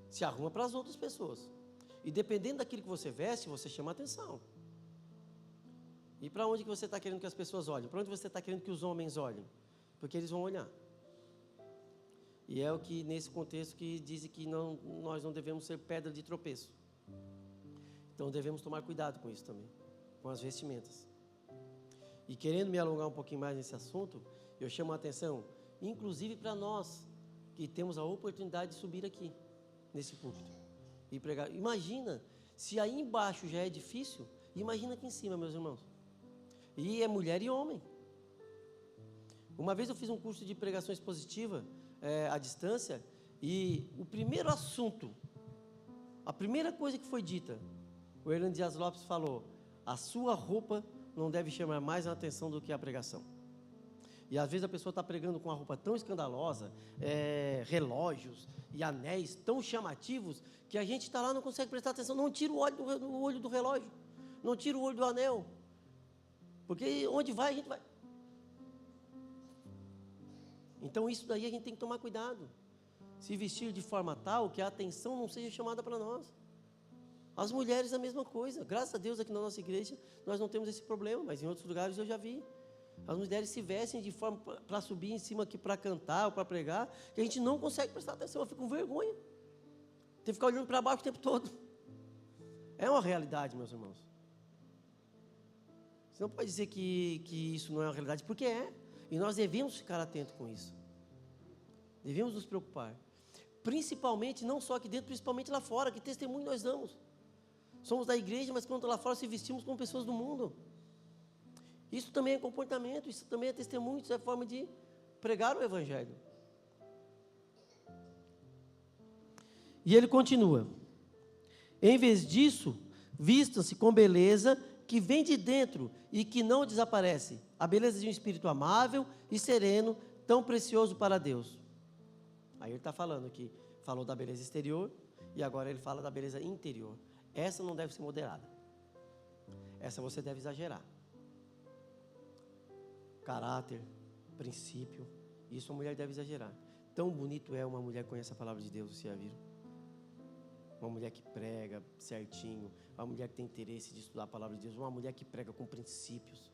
Se arruma para as outras pessoas. E dependendo daquilo que você veste, você chama atenção. E para onde que você está querendo que as pessoas olhem? Para onde você está querendo que os homens olhem? Porque eles vão olhar. E é o que nesse contexto que dizem que nós não devemos ser pedra de tropeço. Então devemos tomar cuidado com isso também. com as vestimentas. E querendo me alongar um pouquinho mais nesse assunto, eu chamo a atenção, inclusive para nós, que temos a oportunidade de subir aqui, nesse púlpito, e pregar. Imagina, se aí embaixo já é difícil, imagina aqui em cima, meus irmãos. E é mulher e homem. Uma vez eu fiz um curso de pregação expositiva, à distância, e o primeiro assunto, a primeira coisa que foi dita, o Hernando Dias Lopes falou: a sua roupa não deve chamar mais a atenção do que a pregação. E às vezes a pessoa está pregando com uma roupa tão escandalosa, relógios e anéis tão chamativos, que a gente está lá e não consegue prestar atenção. Não tira o olho do relógio, não tira o olho do anel, porque onde vai, a gente vai. Então isso daí a gente tem que tomar cuidado. Se vestir de forma tal que a atenção não seja chamada para nós. As mulheres a mesma coisa. Graças a Deus aqui na nossa igreja nós não temos esse problema, mas em outros lugares eu já vi. As mulheres se vestem de forma para subir em cima aqui, para cantar ou para pregar, que a gente não consegue prestar atenção, eu fico com vergonha. Tem que ficar olhando para baixo o tempo todo. É uma realidade, meus irmãos. Você não pode dizer que isso não é uma realidade, porque é. E nós devemos ficar atentos com isso. Devemos nos preocupar. Principalmente, não só aqui dentro, principalmente lá fora. Que testemunho nós damos? Somos da igreja, mas quando lá fora se vestimos como pessoas do mundo. Isso também é comportamento, isso também é testemunho, isso é forma de pregar o Evangelho. E ele continua: em vez disso, vistam-se com beleza que vem de dentro e que não desaparece, a beleza de um espírito amável e sereno, tão precioso para Deus. Aí ele está falando que falou da beleza exterior e agora ele fala da beleza interior. Essa não deve ser moderada, essa você deve exagerar. Caráter, princípio, isso a mulher deve exagerar. Tão bonito é uma mulher que conhece a palavra de Deus, vocês já viram? Uma mulher que prega certinho, uma mulher que tem interesse de estudar a palavra de Deus, uma mulher que prega com princípios,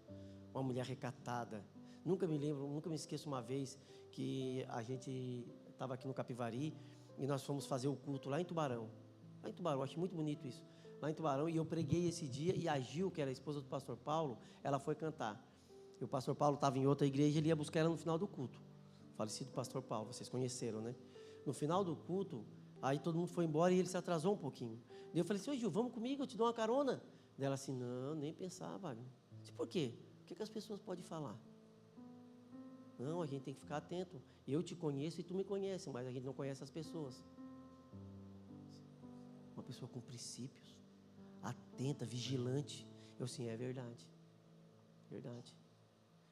uma mulher recatada. Nunca me esqueço uma vez que a gente estava aqui no Capivari e nós fomos fazer o culto lá em Tubarão. Lá em Tubarão, achei muito bonito isso. Lá em Tubarão, e eu preguei esse dia e a Gil, que era a esposa do pastor Paulo, ela foi cantar. E o pastor Paulo estava em outra igreja, ele ia buscar ela no final do culto. Falecido pastor Paulo, vocês conheceram, né? No final do culto, aí todo mundo foi embora e ele se atrasou um pouquinho. Daí eu falei assim: ô Gil, vamos comigo, eu te dou uma carona. Daí ela assim: não, nem pensar, Wagner. Disse: por quê? O que as pessoas podem falar? Não, a gente tem que ficar atento. Eu te conheço e tu me conhece, mas a gente não conhece as pessoas. Uma pessoa com princípios, atenta, vigilante. Eu sim, é verdade. Verdade.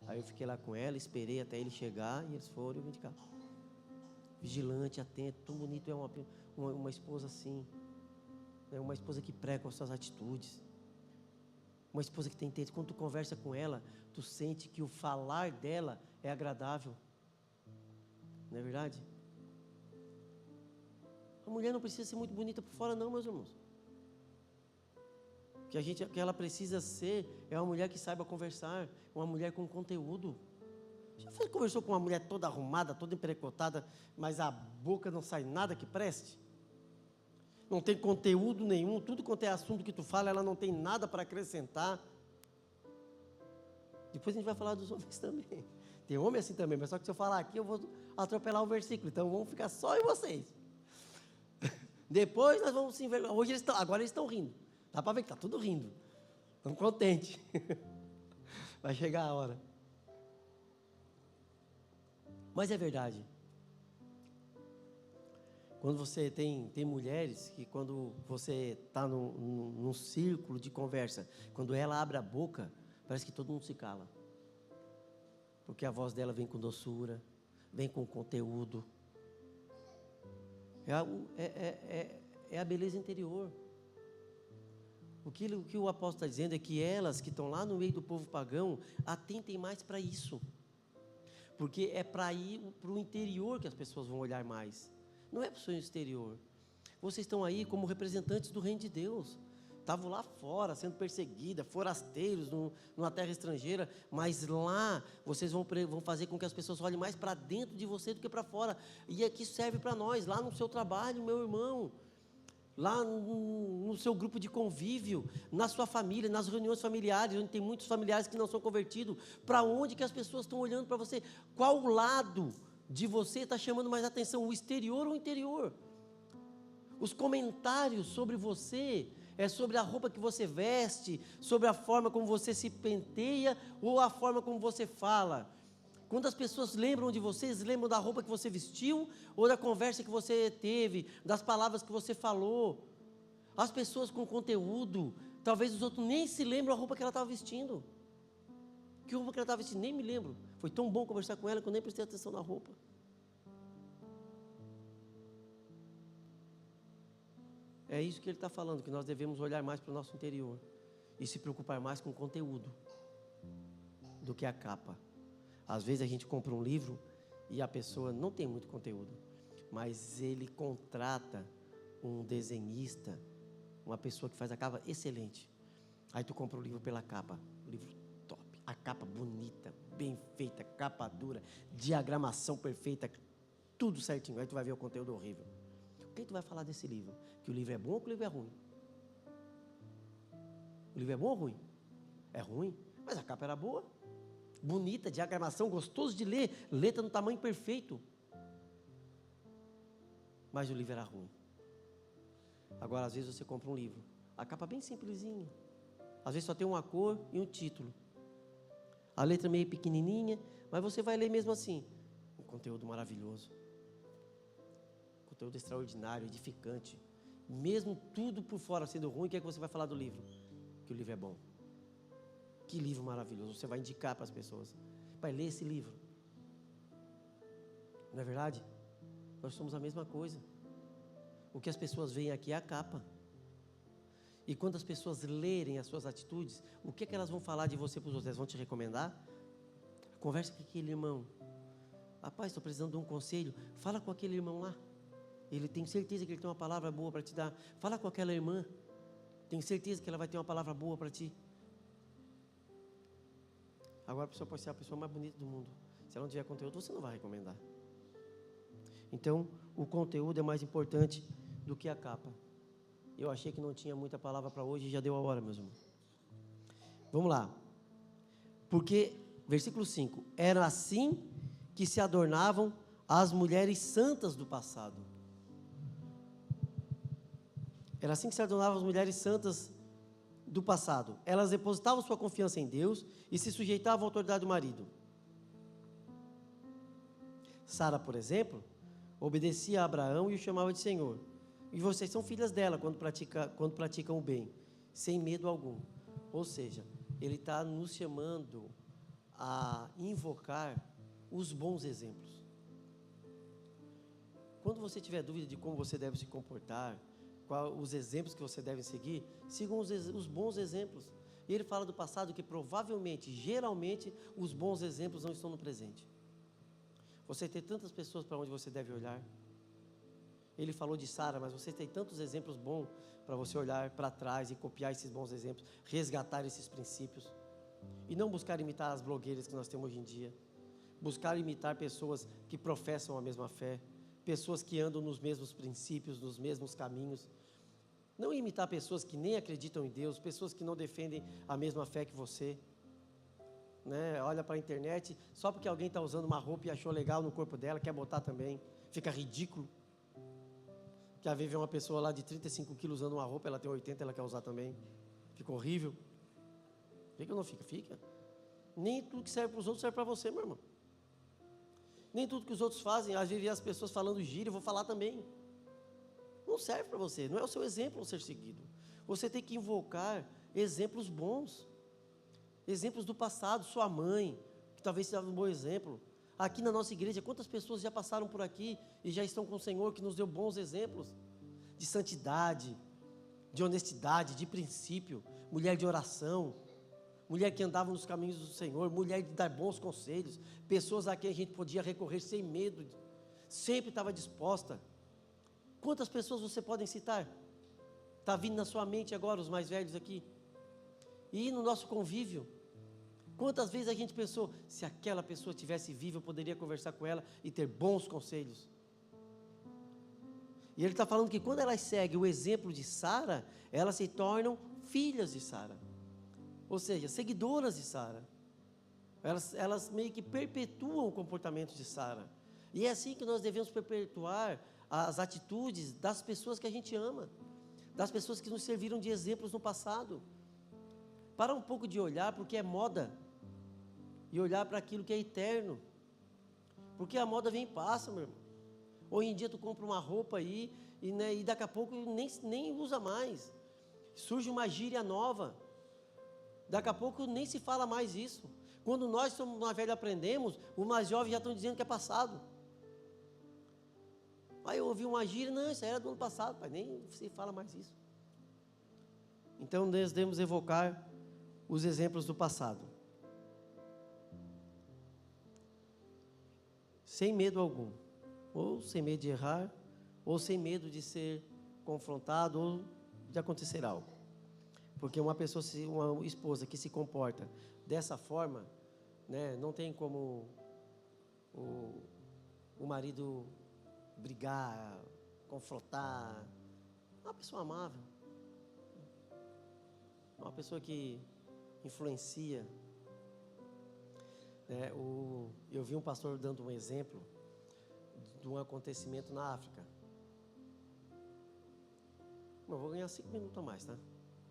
Aí eu fiquei lá com ela, esperei até ele chegar e eles foram e eu vim de cá. Vigilante, atento, tão bonito é uma esposa assim. É uma esposa que prega com as suas atitudes. Uma esposa que tem interesse. Quando tu conversa com ela, tu sente que o falar dela é agradável. Não é verdade? A mulher não precisa ser muito bonita por fora não, meus irmãos. O que ela precisa ser é uma mulher que saiba conversar, uma mulher com conteúdo. Já conversou com uma mulher toda arrumada, toda emprecotada, mas a boca não sai nada que preste? Não tem conteúdo nenhum, tudo quanto é assunto que tu fala, ela não tem nada para acrescentar. Depois a gente vai falar dos homens também. Tem homem assim também, mas só que se eu falar aqui, eu vou atropelar o versículo, então vamos ficar só em vocês. Depois nós vamos se envergonhar. Agora eles estão rindo. Dá para ver que está tudo rindo. Estão contentes. Vai chegar a hora. Mas é verdade. Quando você tem mulheres que quando você está num círculo de conversa, quando ela abre a boca, parece que todo mundo se cala. Porque a voz dela vem com doçura, vem com conteúdo. É a beleza interior. O que o apóstolo está dizendo é que elas que estão lá no meio do povo pagão, atentem mais para isso. Porque é para ir para o interior que as pessoas vão olhar mais. Não é para o seu exterior. Vocês estão aí como representantes do reino de Deus. Estavam lá fora, sendo perseguidas, forasteiros, numa terra estrangeira. Mas lá, vocês vão fazer com que as pessoas olhem mais para dentro de você do que para fora. E aqui serve para nós, lá no seu trabalho, meu irmão. lá no seu grupo de convívio, na sua família, nas reuniões familiares, onde tem muitos familiares que não são convertidos. Para onde que as pessoas estão olhando para você? Qual lado de você está chamando mais atenção, o exterior ou o interior? Os comentários sobre você é sobre a roupa que você veste, sobre a forma como você se penteia ou a forma como você fala. Quando as pessoas lembram de você, eles lembram da roupa que você vestiu ou da conversa que você teve, das palavras que você falou. As pessoas com conteúdo, talvez os outros nem se lembram da roupa que ela estava vestindo. Que roupa que ela estava vestindo? Nem me lembro. Foi tão bom conversar com ela que eu nem prestei atenção na roupa. É isso que ele está falando, que nós devemos olhar mais para o nosso interior e se preocupar mais com o conteúdo do que a capa. Às vezes a gente compra um livro e a pessoa não tem muito conteúdo, mas ele contrata um desenhista, uma pessoa que faz a capa excelente. Aí tu compra o livro pela capa, o livro top, a capa bonita, bem feita, capa dura, diagramação perfeita, tudo certinho. Aí tu vai ver o conteúdo horrível. O que tu vai falar desse livro? Que o livro é bom ou que o livro é ruim? O livro é bom ou ruim? É ruim, mas a capa era boa, bonita, diagramação, gostoso de ler, letra no tamanho perfeito. Mas o livro era ruim. Agora, às vezes você compra um livro, a capa bem simplesinha, às vezes só tem uma cor e um título, a letra meio pequenininha, mas você vai ler mesmo assim. Um conteúdo maravilhoso, conteúdo extraordinário, edificante. Mesmo tudo por fora sendo ruim, o que é que você vai falar do livro? Que o livro é bom. Que livro maravilhoso, você vai indicar para as pessoas. Pai, lê esse livro. Não é verdade? Nós somos a mesma coisa. O que as pessoas veem aqui é a capa. E quando as pessoas lerem as suas atitudes, o que é que elas vão falar de você para os outros? Elas vão te recomendar? Conversa com aquele irmão. Rapaz, estou precisando de um conselho. Fala com aquele irmão lá. Ele tem certeza que ele tem uma palavra boa para te dar. Fala com aquela irmã. Tenho certeza que ela vai ter uma palavra boa para ti. Agora a pessoa pode ser a pessoa mais bonita do mundo. Se ela não tiver conteúdo, você não vai recomendar. Então, o conteúdo é mais importante do que a capa. Eu achei que não tinha muita palavra para hoje e já deu a hora, meus irmãos. Vamos lá. Porque, versículo 5. Era assim que se adornavam as mulheres santas do passado. Era assim que se adornavam as mulheres santas do passado. Elas depositavam sua confiança em Deus e se sujeitavam à autoridade do marido. Sara, por exemplo, obedecia a Abraão e o chamava de Senhor. E vocês são filhas dela quando praticam o bem, sem medo algum. Ou seja, ele está nos chamando a invocar os bons exemplos. Quando você tiver dúvida de como você deve se comportar, quais os exemplos que você deve seguir, sigam os bons exemplos. E ele fala do passado que provavelmente, geralmente, os bons exemplos não estão no presente. Você tem tantas pessoas para onde você deve olhar. Ele falou de Sara, mas você tem tantos exemplos bons para você olhar para trás e copiar esses bons exemplos, resgatar esses princípios. E não buscar imitar as blogueiras que nós temos hoje em dia. Buscar imitar pessoas que professam a mesma fé, pessoas que andam nos mesmos princípios, nos mesmos caminhos. Não imitar pessoas que nem acreditam em Deus, pessoas que não defendem a mesma fé que você. Né? Olha para a internet, só porque alguém está usando uma roupa e achou legal no corpo dela, quer botar também. Fica ridículo. Que às vezes vê uma pessoa lá de 35 quilos usando uma roupa, ela tem 80, ela quer usar também. Fica horrível. Fica ou não fica? Fica. Nem tudo que serve para os outros serve para você, meu irmão. Nem tudo que os outros fazem, às vezes as pessoas falando gíria, eu vou falar também. Não serve para você, não é o seu exemplo a ser seguido. Você tem que invocar exemplos bons. Exemplos do passado, sua mãe, que talvez seja um bom exemplo. Aqui na nossa igreja, quantas pessoas já passaram por aqui e já estão com o Senhor, que nos deu bons exemplos de santidade, de honestidade, de princípio, mulher de oração, mulher que andava nos caminhos do Senhor, mulher de dar bons conselhos, pessoas a quem a gente podia recorrer sem medo, sempre estava disposta. Quantas pessoas você pode citar? Está vindo na sua mente agora, os mais velhos aqui. E no nosso convívio, quantas vezes a gente pensou, se aquela pessoa estivesse viva, eu poderia conversar com ela e ter bons conselhos. E ele está falando que quando elas seguem o exemplo de Sara, elas se tornam filhas de Sara. Ou seja, seguidoras de Sara. Elas meio que perpetuam o comportamento de Sara. E é assim que nós devemos perpetuar as atitudes das pessoas que a gente ama, das pessoas que nos serviram de exemplos no passado. Para um pouco de olhar porque é moda e olhar para aquilo que é eterno. Porque a moda vem e passa, meu irmão. Hoje em dia tu compra uma roupa aí e daqui a pouco nem usa mais. Surge uma gíria nova. Daqui a pouco nem se fala mais isso. Quando nós somos mais velhos aprendemos, os mais jovens já estão dizendo que é passado. Aí eu ouvi uma gíria, não, isso era do ano passado, pai, nem se fala mais isso. Então nós devemos evocar os exemplos do passado. Sem medo algum. Ou sem medo de errar, ou sem medo de ser confrontado, ou de acontecer algo. Porque uma esposa que se comporta dessa forma, né, não tem como o marido brigar, confrontar. Uma pessoa amável. Uma pessoa que influencia. Eu vi um pastor dando um exemplo de um acontecimento na África. Eu vou ganhar 5 minutos a mais, tá?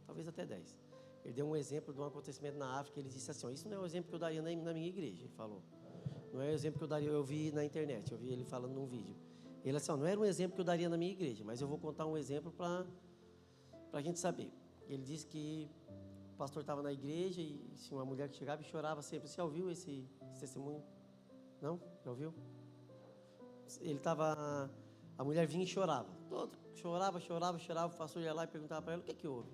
Talvez até 10. Ele deu um exemplo de um acontecimento na África. Ele disse assim, isso não é o exemplo que eu daria na minha igreja. Ele falou, não é o exemplo que eu daria, eu vi na internet, eu vi ele falando num vídeo. Ele disse, não era um exemplo que eu daria na minha igreja, mas eu vou contar um exemplo para a gente saber. Ele disse que o pastor estava na igreja e tinha uma mulher que chegava e chorava sempre. Você já ouviu esse testemunho? Não? Já ouviu? A mulher vinha e chorava. Chorava. O pastor ia lá e perguntava para ela, o que é que houve?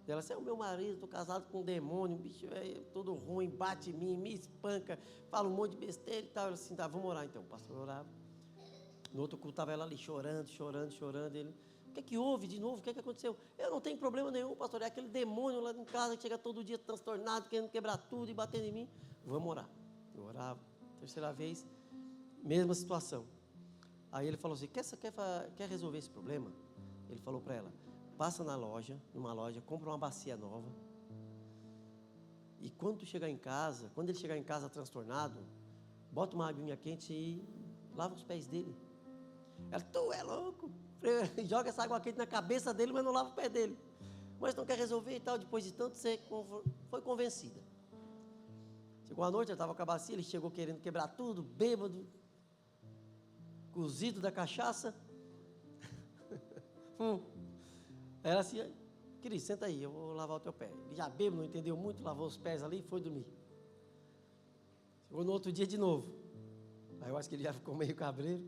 Ela disse, o meu marido, estou casado com um demônio, um bicho é todo ruim, bate em mim, me espanca, fala um monte de besteira e tal. Ela disse, tá, vamos orar então. O pastor orava. No outro culto estava ela ali chorando. Ele, o que é que houve de novo? O que é que aconteceu? Eu não tenho problema nenhum, pastor, é aquele demônio lá em casa que chega todo dia transtornado, querendo quebrar tudo e batendo em mim. Vamos orar. Eu orava. Terceira vez, mesma situação. Aí ele falou assim, quer resolver esse problema? Ele falou para ela, passa numa loja, compra uma bacia nova. E quando ele chegar em casa transtornado, bota uma aguinha quente e lava os pés dele. Ela, tu é louco? Joga essa água quente na cabeça dele, mas não lava o pé dele. Mas não quer resolver e tal. Depois de tanto, você foi convencida. Chegou a noite, ele estava com a bacia, ele chegou querendo quebrar tudo, bêbado, cozido da cachaça. Ela assim, querido, senta aí, eu vou lavar o teu pé. Ele já bêbado, não entendeu muito, lavou os pés ali e foi dormir. Chegou no outro dia de novo. Aí eu acho que ele já ficou meio cabreiro.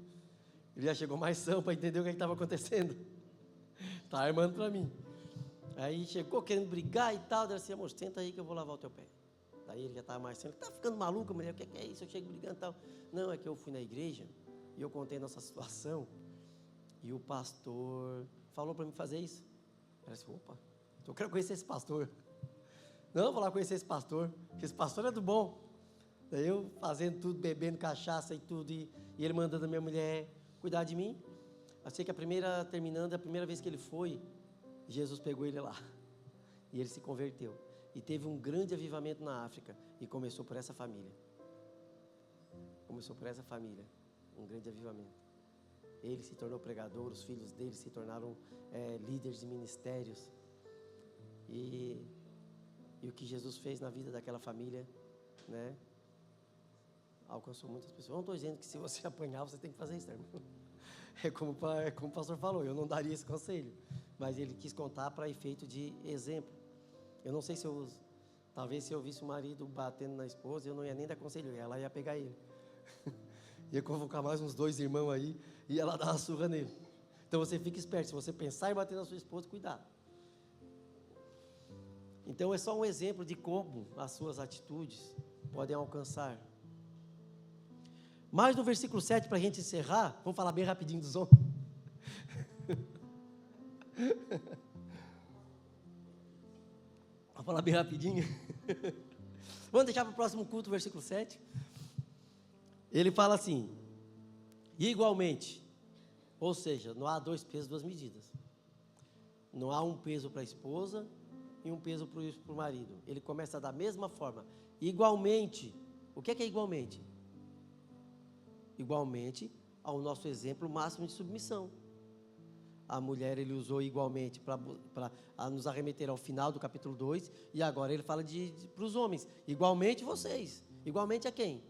Ele já chegou mais são para entender o que estava acontecendo. Está armando para mim. Aí chegou querendo brigar e tal. Ela disse, amor, senta aí que eu vou lavar o teu pé. Daí ele já estava mais são. Ele está ficando maluco, mulher, o que é isso? Eu chego brigando e tal. Não, é que eu fui na igreja e eu contei nossa situação. E o pastor falou para mim fazer isso. Ela disse, opa, eu quero conhecer esse pastor. Não, vou lá conhecer esse pastor, porque esse pastor é do bom. Daí eu fazendo tudo, bebendo cachaça e tudo, e ele mandando a minha mulher cuidar de mim. Achei que a primeira vez que ele foi, Jesus pegou ele lá. E ele se converteu. E teve um grande avivamento na África. E começou por essa família. Um grande avivamento. Ele se tornou pregador, os filhos dele se tornaram líderes de ministérios. E o que Jesus fez na vida daquela família, né, alcançou muitas pessoas. Eu não estou dizendo que se você apanhar, você tem que fazer isso, irmão. É como o pastor falou, eu não daria esse conselho. Mas ele quis contar para efeito de exemplo. Eu não sei talvez se eu visse o marido batendo na esposa, eu não ia nem dar conselho, ela ia pegar ele. Ia convocar mais uns 2 irmãos aí, e ela dar uma surra nele. Então você fica esperto, se você pensar em bater na sua esposa, cuidado. Então é só um exemplo de como as suas atitudes podem alcançar. Mas no versículo 7, para a gente encerrar, vamos falar bem rapidinho dos homens. Vamos falar bem rapidinho. Vamos deixar para o próximo culto, versículo 7. Ele fala assim, igualmente, Ou seja, não há dois pesos, duas medidas. Não há um peso para a esposa e um peso para o marido. Ele começa da mesma forma. Igualmente. O que é igualmente? Igualmente ao nosso exemplo máximo de submissão. A mulher ele usou igualmente para nos arremeter ao final do capítulo 2. E agora ele fala para os homens. Igualmente vocês. Igualmente a quem?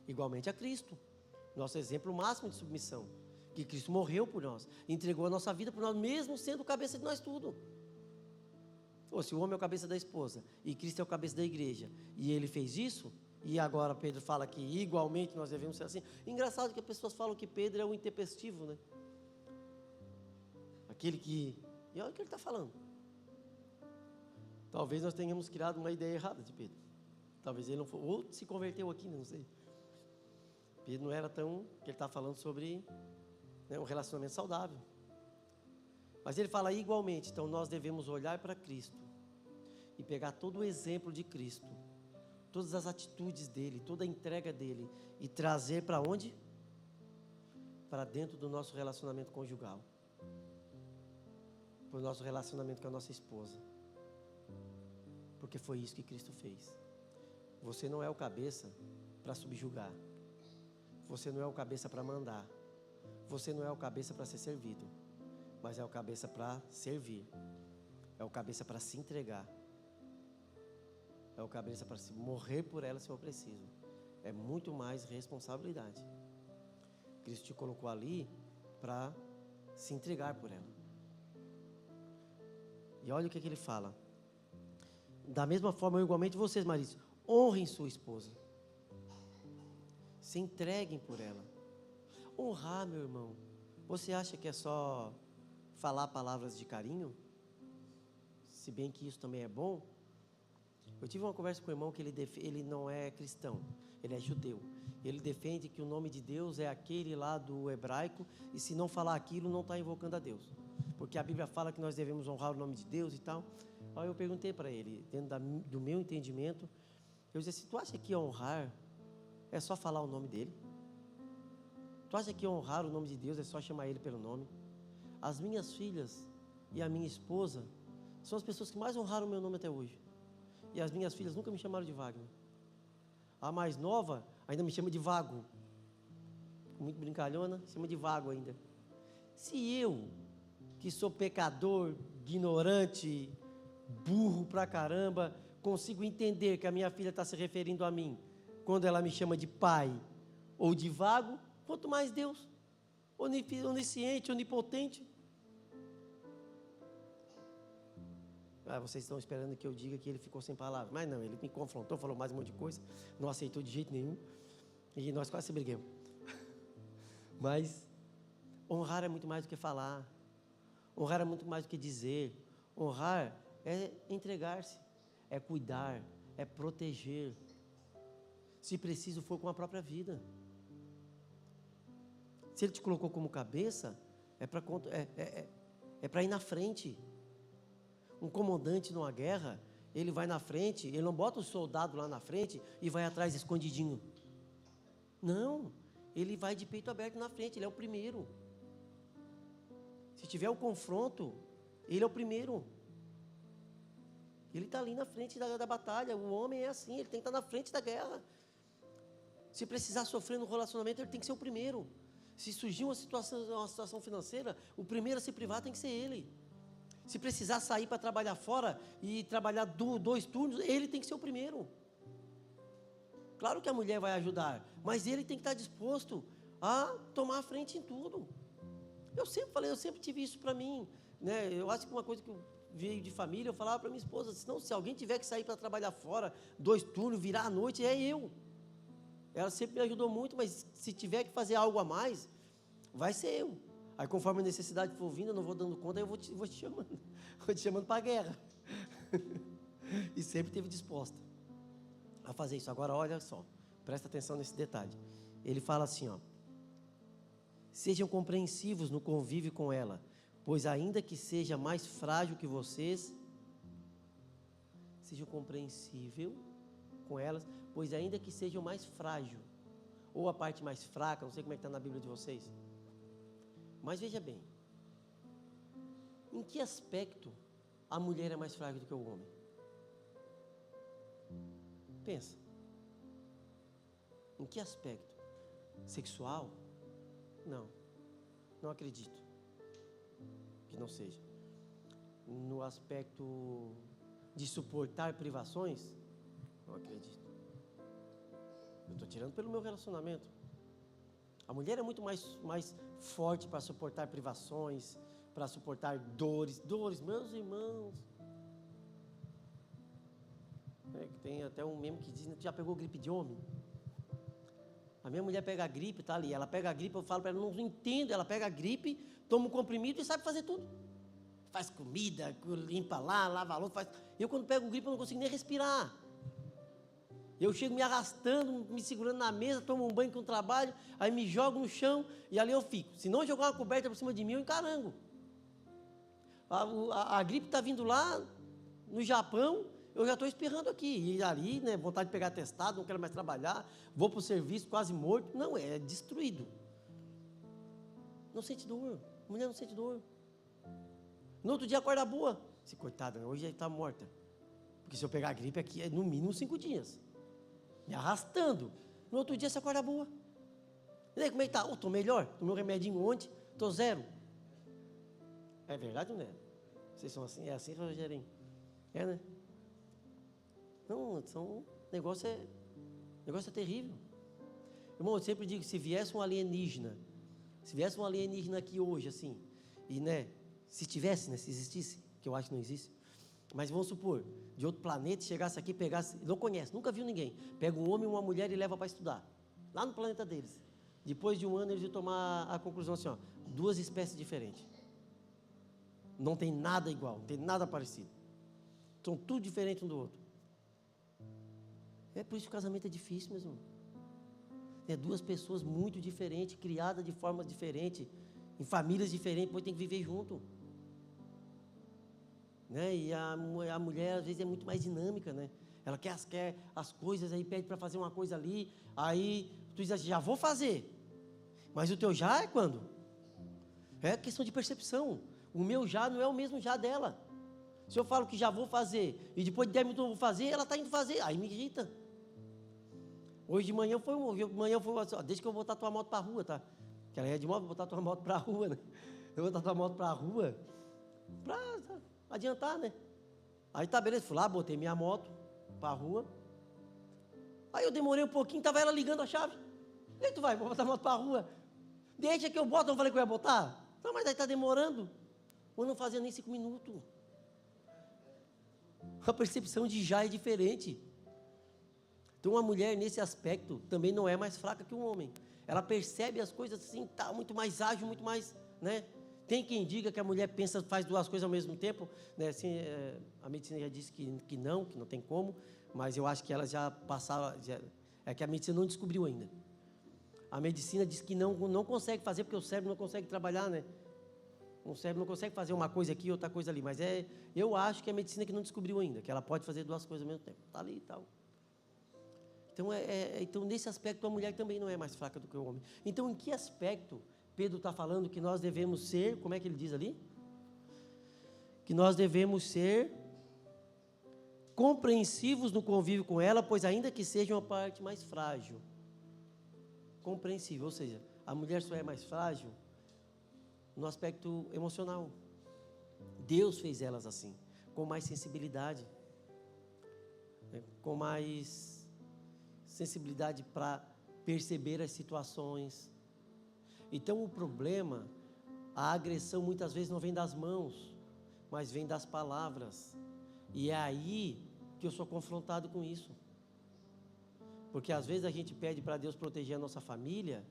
Igualmente a Cristo. Nosso exemplo máximo de submissão. Que Cristo morreu por nós, entregou a nossa vida por nós, mesmo sendo o cabeça de nós tudo. Ou se o homem é o cabeça da esposa e Cristo é o cabeça da igreja, e ele fez isso, e agora Pedro fala que igualmente nós devemos ser assim. Engraçado que as pessoas falam que Pedro é o intempestivo, né? Aquele que... E olha o que ele está falando. Talvez nós tenhamos criado uma ideia errada de Pedro. Talvez ele não for, ou se converteu aqui, não sei. Pedro não era tão... que ele está falando sobre... um relacionamento saudável. Mas ele fala igualmente, então nós devemos olhar para Cristo e pegar todo o exemplo de Cristo, todas as atitudes dele, toda a entrega dele e trazer para onde? Para dentro do nosso relacionamento conjugal, para o nosso relacionamento com a nossa esposa, porque foi isso que Cristo fez. Você não é o cabeça para subjugar, você não é o cabeça para mandar, você não é o cabeça para ser servido, mas é o cabeça para servir, é o cabeça para se entregar, é o cabeça para se morrer por ela se for preciso. É muito mais responsabilidade. Cristo te colocou ali para se entregar por ela. E olha o que ele fala. Da mesma forma, igualmente vocês, maridos, honrem sua esposa, se entreguem por ela. Honrar, meu irmão, você acha que é só falar palavras de carinho? Se bem que isso também é bom. Eu tive uma conversa com o irmão que ele não é cristão, ele é judeu. Ele defende que o nome de Deus é aquele lá do hebraico, e se não falar aquilo, não está invocando a Deus. Porque a Bíblia fala que nós devemos honrar o nome de Deus e tal. Aí eu perguntei para ele, dentro do meu entendimento, eu disse assim, tu acha que honrar é só falar o nome dele? Tu acha que honrar o nome de Deus é só chamar Ele pelo nome? As minhas filhas e a minha esposa são as pessoas que mais honraram o meu nome até hoje. E as minhas filhas nunca me chamaram de Wagner. A mais nova ainda me chama de Vago. Muito brincalhona, chama de Vago ainda. Se eu, que sou pecador, ignorante, burro pra caramba, consigo entender que a minha filha está se referindo a mim quando ela me chama de pai ou de Vago, quanto mais Deus, onisciente, onipotente. Vocês estão esperando que eu diga que ele ficou sem palavras. Mas não, ele me confrontou, falou mais um monte de coisa, não aceitou de jeito nenhum, e nós quase se brigamos. Mas honrar é muito mais do que falar, honrar é muito mais do que dizer, honrar é entregar-se, é cuidar, é proteger, se preciso for com a própria vida. Se ele te colocou como cabeça, é para ir na frente. Um comandante numa guerra, ele vai na frente, ele não bota o soldado lá na frente e vai atrás escondidinho. Não, ele vai de peito aberto na frente, ele é o primeiro. Se tiver o confronto, ele é o primeiro. Ele está ali na frente da batalha. O homem é assim, ele tem que estar na frente da guerra. Se precisar sofrer no relacionamento, ele tem que ser o primeiro. Se surgir uma situação financeira, o primeiro a se privar tem que ser ele. Se precisar sair para trabalhar fora e trabalhar 2 turnos, ele tem que ser o primeiro. Claro que a mulher vai ajudar, mas ele tem que estar disposto a tomar a frente em tudo. Eu sempre tive isso para mim, né? Eu acho que uma coisa que veio de família, eu falava para minha esposa, se alguém tiver que sair para trabalhar fora, 2 turnos, virar à noite, é eu. Ela sempre me ajudou muito, mas se tiver que fazer algo a mais, vai ser eu. Aí conforme a necessidade for vindo, eu não vou dando conta, aí eu vou te chamando. Vou te chamando para a guerra. E sempre esteve disposta a fazer isso. Agora olha só, presta atenção nesse detalhe. Ele fala assim, ó: sejam compreensivos no convívio com ela, pois ainda que seja mais frágil que vocês, sejam compreensíveis com elas, pois ainda que sejam mais frágil, ou a parte mais fraca, não sei como é que está na Bíblia de vocês, Mas veja bem, em que aspecto a mulher é mais frágil do que o homem? Pensa. Em que aspecto? Sexual? Não. Não acredito que não seja. No aspecto de suportar privações? Não acredito. Eu estou tirando pelo meu relacionamento. A mulher é muito mais forte para suportar privações, para suportar dores, meus irmãos. Tem até um meme que diz, tu já pegou gripe de homem? A minha mulher pega a gripe, tá ali, ela pega a gripe, eu falo para ela, não entendo, ela pega a gripe, toma um comprimido e sabe fazer tudo. Faz comida, limpa lá, lava a louça, faz... Eu quando pego gripe eu não consigo nem respirar. Eu chego me arrastando, me segurando na mesa, tomo um banho com o trabalho, aí me jogo no chão e ali eu fico. Se não jogar uma coberta por cima de mim, eu encarango. A gripe está vindo lá no Japão, eu já estou espirrando aqui. E ali, né, vontade de pegar atestado, não quero mais trabalhar, vou para o serviço quase morto. Não, é destruído. Não sente dor. Mulher não sente dor. No outro dia acorda boa. Se coitada, hoje ela está morta. Porque se eu pegar a gripe aqui, é no mínimo 5 dias. Me arrastando. No outro dia você acorda boa. E aí, como é que está? Oh, estou melhor. Tomei um remedinho ontem, estou 0. É verdade ou não é? Vocês são assim? É assim, Rogerinho? É, né? Não, o negócio é terrível. Irmão, eu sempre digo, se viesse um alienígena aqui hoje, assim, e, né, se tivesse, né, se existisse, que eu acho que não existe, mas vamos supor, de outro planeta, chegasse aqui, pegasse, não conhece, nunca viu ninguém, pega um homem e uma mulher e leva para estudar, lá no planeta deles. Depois de um ano, eles iam tomar a conclusão assim, ó, 2 espécies diferentes. Não tem nada igual, não tem nada parecido. São tudo diferente um do outro. É por isso que o casamento é difícil, meu irmão. É 2 pessoas muito diferentes, criadas de formas diferentes, em famílias diferentes, depois tem que viver junto. Né? E a mulher, às vezes, é muito mais dinâmica, né? Ela quer as coisas, aí pede para fazer uma coisa ali, aí tu diz assim, já vou fazer. Mas o teu já é quando? É questão de percepção. O meu já não é o mesmo já dela. Se eu falo que já vou fazer, e depois de 10 minutos eu vou fazer, ela está indo fazer, aí me irrita. Hoje de manhã foi assim, ó, deixa que eu vou botar tua moto para a rua, tá? Que ela é de moto, vou botar tua moto para a rua, né? Eu vou botar tua moto para a rua, para adiantar, né? Aí tá, beleza, fui lá, botei minha moto para a rua. Aí eu demorei um pouquinho, estava ela ligando a chave. E aí tu vai, vou botar a moto para a rua. Deixa que eu boto, não falei que eu ia botar? Não, mas aí está demorando. Eu não fazia nem 5 minutos. A percepção de já é diferente. Então, uma mulher, nesse aspecto, também não é mais fraca que um homem. Ela percebe as coisas assim, está muito mais ágil, muito mais, né? Tem quem diga que a mulher pensa, faz 2 coisas ao mesmo tempo, né? Assim, a medicina já disse que não tem como, mas eu acho que ela já passava, é que a medicina não descobriu ainda. A medicina diz que não consegue fazer, porque o cérebro não consegue trabalhar, né? O cérebro não consegue fazer uma coisa aqui e outra coisa ali, mas eu acho que é a medicina que não descobriu ainda, que ela pode fazer 2 coisas ao mesmo tempo. Está ali e tal. Então, então, nesse aspecto, a mulher também não é mais fraca do que o homem. Então, em que aspecto Pedro está falando que nós devemos ser, como é que ele diz ali? Que nós devemos ser compreensivos no convívio com ela, pois ainda que seja uma parte mais frágil. Compreensível, ou seja, a mulher só é mais frágil no aspecto emocional. Deus fez elas assim, com mais sensibilidade, né? Com mais sensibilidade para perceber as situações. Então o problema, a agressão muitas vezes não vem das mãos, mas vem das palavras. E é aí que eu sou confrontado com isso. Porque às vezes a gente pede para Deus proteger a nossa família,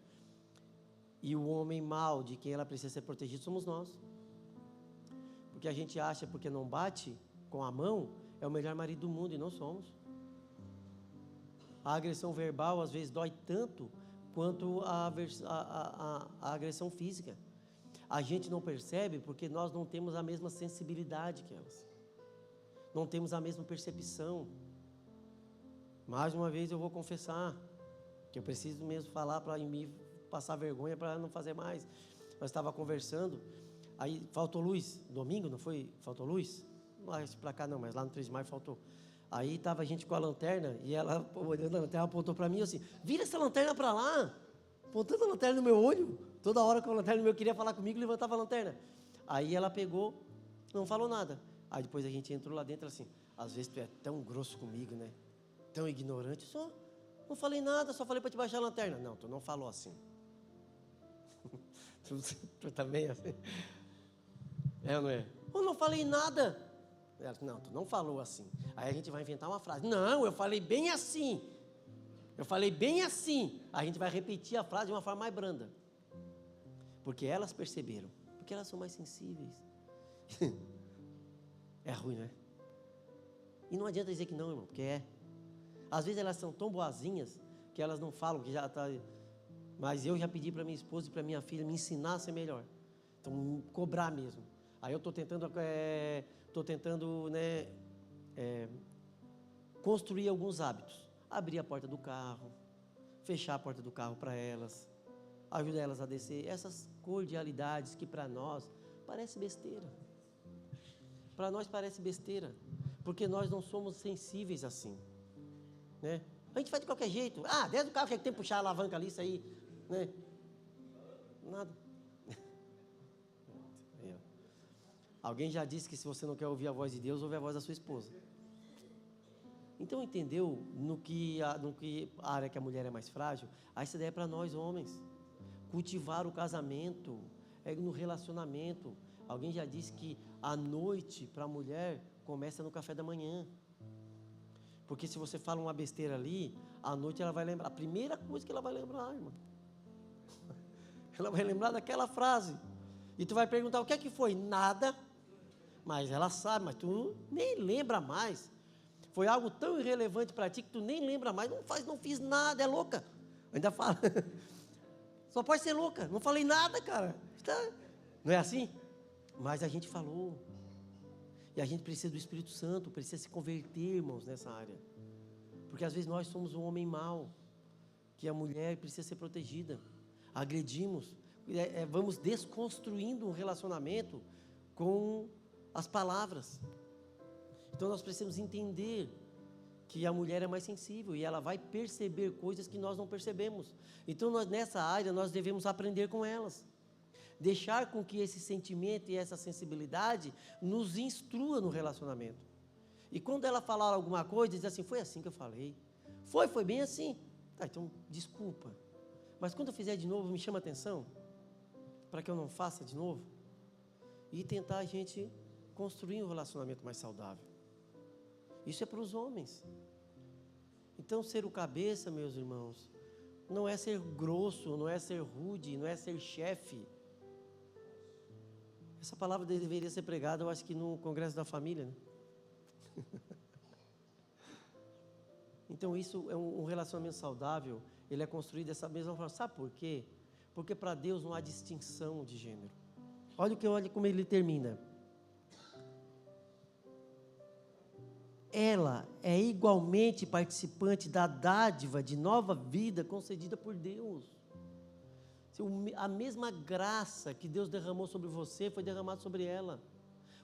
e o homem mau de quem ela precisa ser protegido somos nós. Porque a gente acha, porque não bate com a mão, é o melhor marido do mundo, e não somos. A agressão verbal às vezes dói tanto quanto a agressão física. A gente não percebe porque nós não temos a mesma sensibilidade que elas. Não temos a mesma percepção. Mais uma vez eu vou confessar que eu preciso mesmo falar para me passar vergonha para não fazer mais. nós estávamos conversando, aí faltou luz, domingo, não foi? Faltou luz? Não é para cá não, mas lá no 3 de maio faltou. Aí estava a gente com a lanterna, e ela, olhando a lanterna, apontou para mim assim, vira essa lanterna para lá, apontando a lanterna no meu olho, toda hora com a lanterna no meu, queria falar comigo, levantava a lanterna. Aí ela pegou, não falou nada. Aí depois a gente entrou lá dentro, assim, às vezes tu é tão grosso comigo, né? Tão ignorante, só não falei nada, só falei para te baixar a lanterna. Não, tu não falou assim. tu também é assim? É ou não é? Eu não falei nada. Ela, não, tu não falou assim. Aí a gente vai inventar uma frase. Não, eu falei bem assim. Eu falei bem assim. A gente vai repetir a frase de uma forma mais branda. Porque elas perceberam. Porque elas são mais sensíveis. É ruim, né? E não adianta dizer que não, irmão, porque é. Às vezes elas são tão boazinhas que elas não falam que já está. Mas eu já pedi para minha esposa e para minha filha me ensinar a ser melhor. Então, cobrar mesmo. Aí eu estou tentando, né, construir alguns hábitos. Abrir a porta do carro, fechar a porta do carro para elas, ajudar elas a descer. Essas cordialidades que para nós parece besteira. Para nós parece besteira, porque nós não somos sensíveis assim, né? A gente faz de qualquer jeito. Ah, desce do carro que tem que puxar a alavanca ali, isso aí, né? Nada. Alguém já disse que se você não quer ouvir a voz de Deus, ouve a voz da sua esposa. Então, entendeu no que a área que a mulher é mais frágil? Essa ideia é para nós homens. Cultivar o casamento, no relacionamento. Alguém já disse que a noite para a mulher começa no café da manhã. Porque se você fala uma besteira ali, à noite ela vai lembrar. A primeira coisa que ela vai lembrar, irmão. Ela vai lembrar daquela frase. E tu vai perguntar, o que é que foi? Nada. Mas ela sabe, mas tu nem lembra mais. Foi algo tão irrelevante para ti que tu nem lembra mais. Não fiz nada, é louca. Ainda fala. Só pode ser louca. Não falei nada, cara. Não é assim? Mas a gente falou. E a gente precisa do Espírito Santo, precisa se converter, irmãos, nessa área. Porque às vezes nós somos um homem mau, que a mulher precisa ser protegida. Agredimos. Vamos desconstruindo um relacionamento com as palavras. Então nós precisamos entender que a mulher é mais sensível e ela vai perceber coisas que nós não percebemos. Então nessa área nós devemos aprender com elas. Deixar com que esse sentimento e essa sensibilidade nos instrua no relacionamento. E quando ela falar alguma coisa, diz assim, foi assim que eu falei. Foi bem assim. Tá, então desculpa. Mas quando eu fizer de novo, me chama a atenção, para que eu não faça de novo. E tentar a gente construir um relacionamento mais saudável. Isso é para os homens. Então, ser o cabeça, meus irmãos, não é ser grosso, não é ser rude, não é ser chefe. Essa palavra deveria ser pregada, eu acho que no Congresso da Família, né? Então, isso é um relacionamento saudável, ele é construído dessa mesma forma. Sabe por quê? Porque para Deus não há distinção de gênero. Olha como ele termina. Ela é igualmente participante da dádiva de nova vida concedida por Deus. A mesma graça que Deus derramou sobre você foi derramado sobre ela.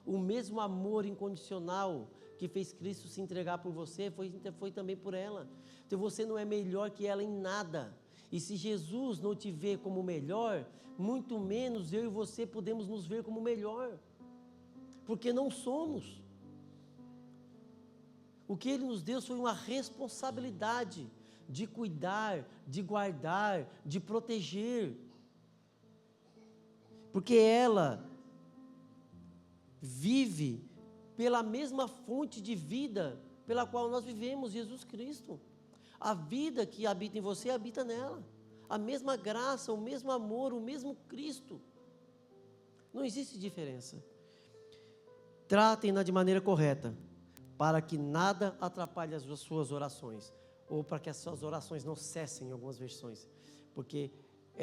O mesmo amor incondicional que fez Cristo se entregar por você foi também por ela. Então você não é melhor que ela em nada. E se Jesus não te vê como melhor, muito menos eu e você podemos nos ver como melhor. Porque não somos. O que Ele nos deu foi uma responsabilidade de cuidar, de guardar, de proteger. Porque ela vive pela mesma fonte de vida pela qual nós vivemos, Jesus Cristo. A vida que habita em você, habita nela. A mesma graça, o mesmo amor, o mesmo Cristo. Não existe diferença. Tratem-na de maneira correta, para que nada atrapalhe as suas orações, ou para que as suas orações não cessem em algumas versões, porque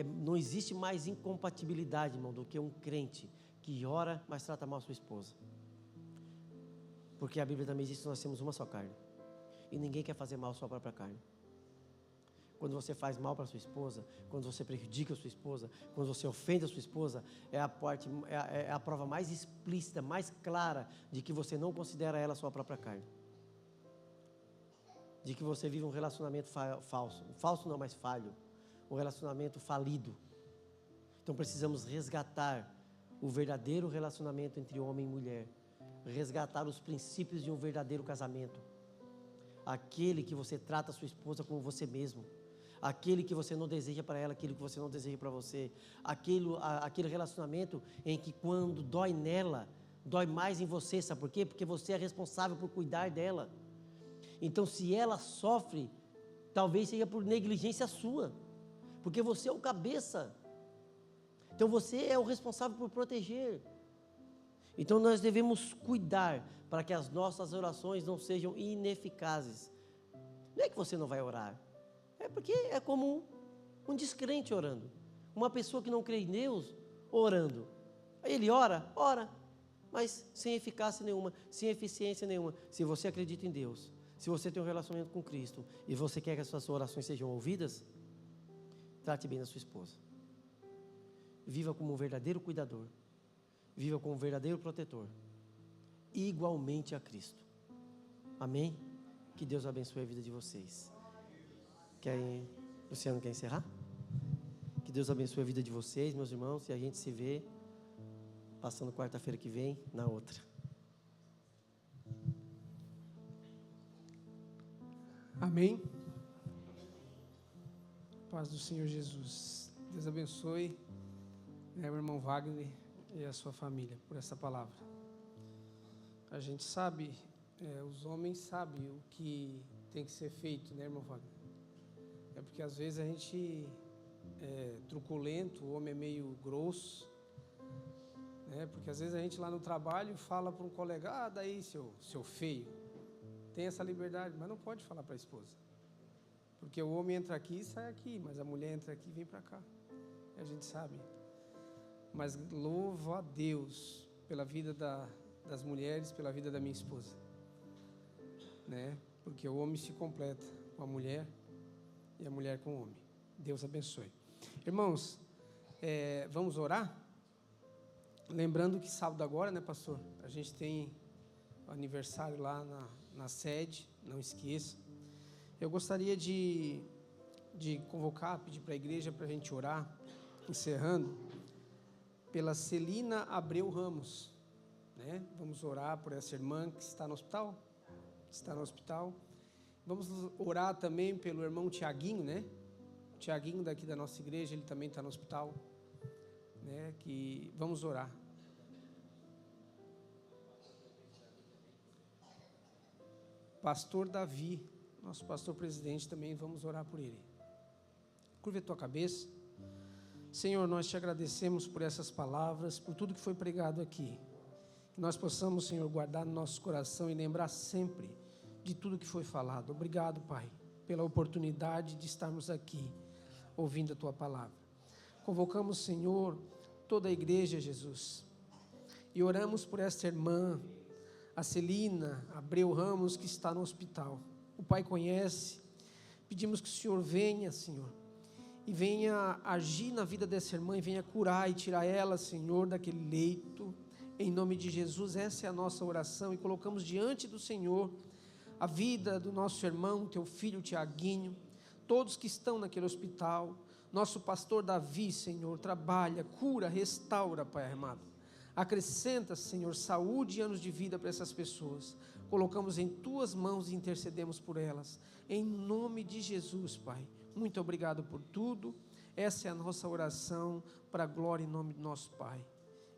não existe mais incompatibilidade, irmão, do que um crente que ora, mas trata mal a sua esposa, porque a Bíblia também diz que nós temos uma só carne, e ninguém quer fazer mal à sua própria carne. quando você faz mal para sua esposa, quando você prejudica a sua esposa, quando você ofende a sua esposa, é a prova mais explícita, mais clara de que você não considera ela sua própria carne. De que você vive um relacionamento falso. Falso não, mas falho. Um relacionamento falido. Então precisamos resgatar o verdadeiro relacionamento entre homem e mulher. Resgatar os princípios de um verdadeiro casamento. Aquele que você trata a sua esposa como você mesmo. Aquele que você não deseja para ela, aquilo que você não deseja para você. Aquele relacionamento em que quando dói nela, dói mais em você. Sabe por quê? Porque você é responsável por cuidar dela. Então, se ela sofre, talvez seja por negligência sua. Porque você é o cabeça. Então, você é o responsável por proteger. Então, nós devemos cuidar para que as nossas orações não sejam ineficazes. Não é que você não vai orar. É porque é como um descrente orando. Uma pessoa que não crê em Deus, orando. Aí ele ora, mas sem eficácia nenhuma, sem eficiência nenhuma. Se você acredita em Deus, se você tem um relacionamento com Cristo e você quer que as suas orações sejam ouvidas, trate bem a sua esposa. Viva como um verdadeiro cuidador. Viva como um verdadeiro protetor. Igualmente a Cristo. Amém? Que Deus abençoe a vida de vocês. Luciano, quer encerrar? Que Deus abençoe a vida de vocês, meus irmãos, e a gente se vê passando quarta-feira que vem na outra. Amém? Paz do Senhor Jesus. Deus abençoe, o irmão Wagner e a sua família por essa palavra. A gente sabe, os homens sabem o que tem que ser feito, né, irmão Wagner? É porque às vezes a gente é truculento, o homem é meio grosso, né? Porque às vezes a gente lá no trabalho fala para um colega, daí seu feio. Tem essa liberdade, mas não pode falar para a esposa. Porque o homem entra aqui e sai aqui, mas a mulher entra aqui e vem para cá. A gente sabe. Mas louvo a Deus pela vida das mulheres, pela vida da minha esposa. Né? Porque o homem se completa com a mulher e a mulher com o homem. Deus abençoe. Irmãos, vamos orar? Lembrando que sábado agora, né, pastor? A gente tem o aniversário lá na sede, não esqueça. Eu gostaria de convocar, pedir para a igreja para a gente orar, encerrando, pela Celina Abreu Ramos, né? Vamos orar por essa irmã que está no hospital. Vamos orar também pelo irmão Tiaguinho, né? O Tiaguinho daqui da nossa igreja, ele também está no hospital, né? Vamos orar. Pastor Davi, nosso pastor presidente também, vamos orar por ele. Curva a tua cabeça. Senhor, nós te agradecemos por essas palavras, por tudo que foi pregado aqui. Que nós possamos, Senhor, guardar no nosso coração e lembrar sempre de tudo que foi falado. Obrigado, Pai, pela oportunidade de estarmos aqui, ouvindo a tua palavra. Convocamos, Senhor, toda a igreja, Jesus, e oramos por esta irmã, a Celina Abreu Ramos, que está no hospital. O Pai conhece. Pedimos que o Senhor venha, Senhor, e venha agir na vida dessa irmã, e venha curar e tirar ela, Senhor, daquele leito. Em nome de Jesus, essa é a nossa oração, e colocamos diante do Senhor a vida do nosso irmão, teu filho Tiaguinho, todos que estão naquele hospital. Nosso pastor Davi, Senhor, trabalha, cura, restaura, Pai amado. Acrescenta, Senhor, saúde e anos de vida para essas pessoas. Colocamos em tuas mãos e intercedemos por elas. Em nome de Jesus, Pai. Muito obrigado por tudo. Essa é a nossa oração para a glória em nome do nosso Pai.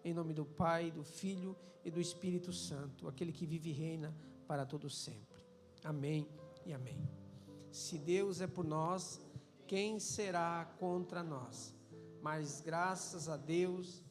Em nome do Pai, do Filho e do Espírito Santo, aquele que vive e reina para todo sempre. Amém e amém. Se Deus é por nós, quem será contra nós? Mas graças a Deus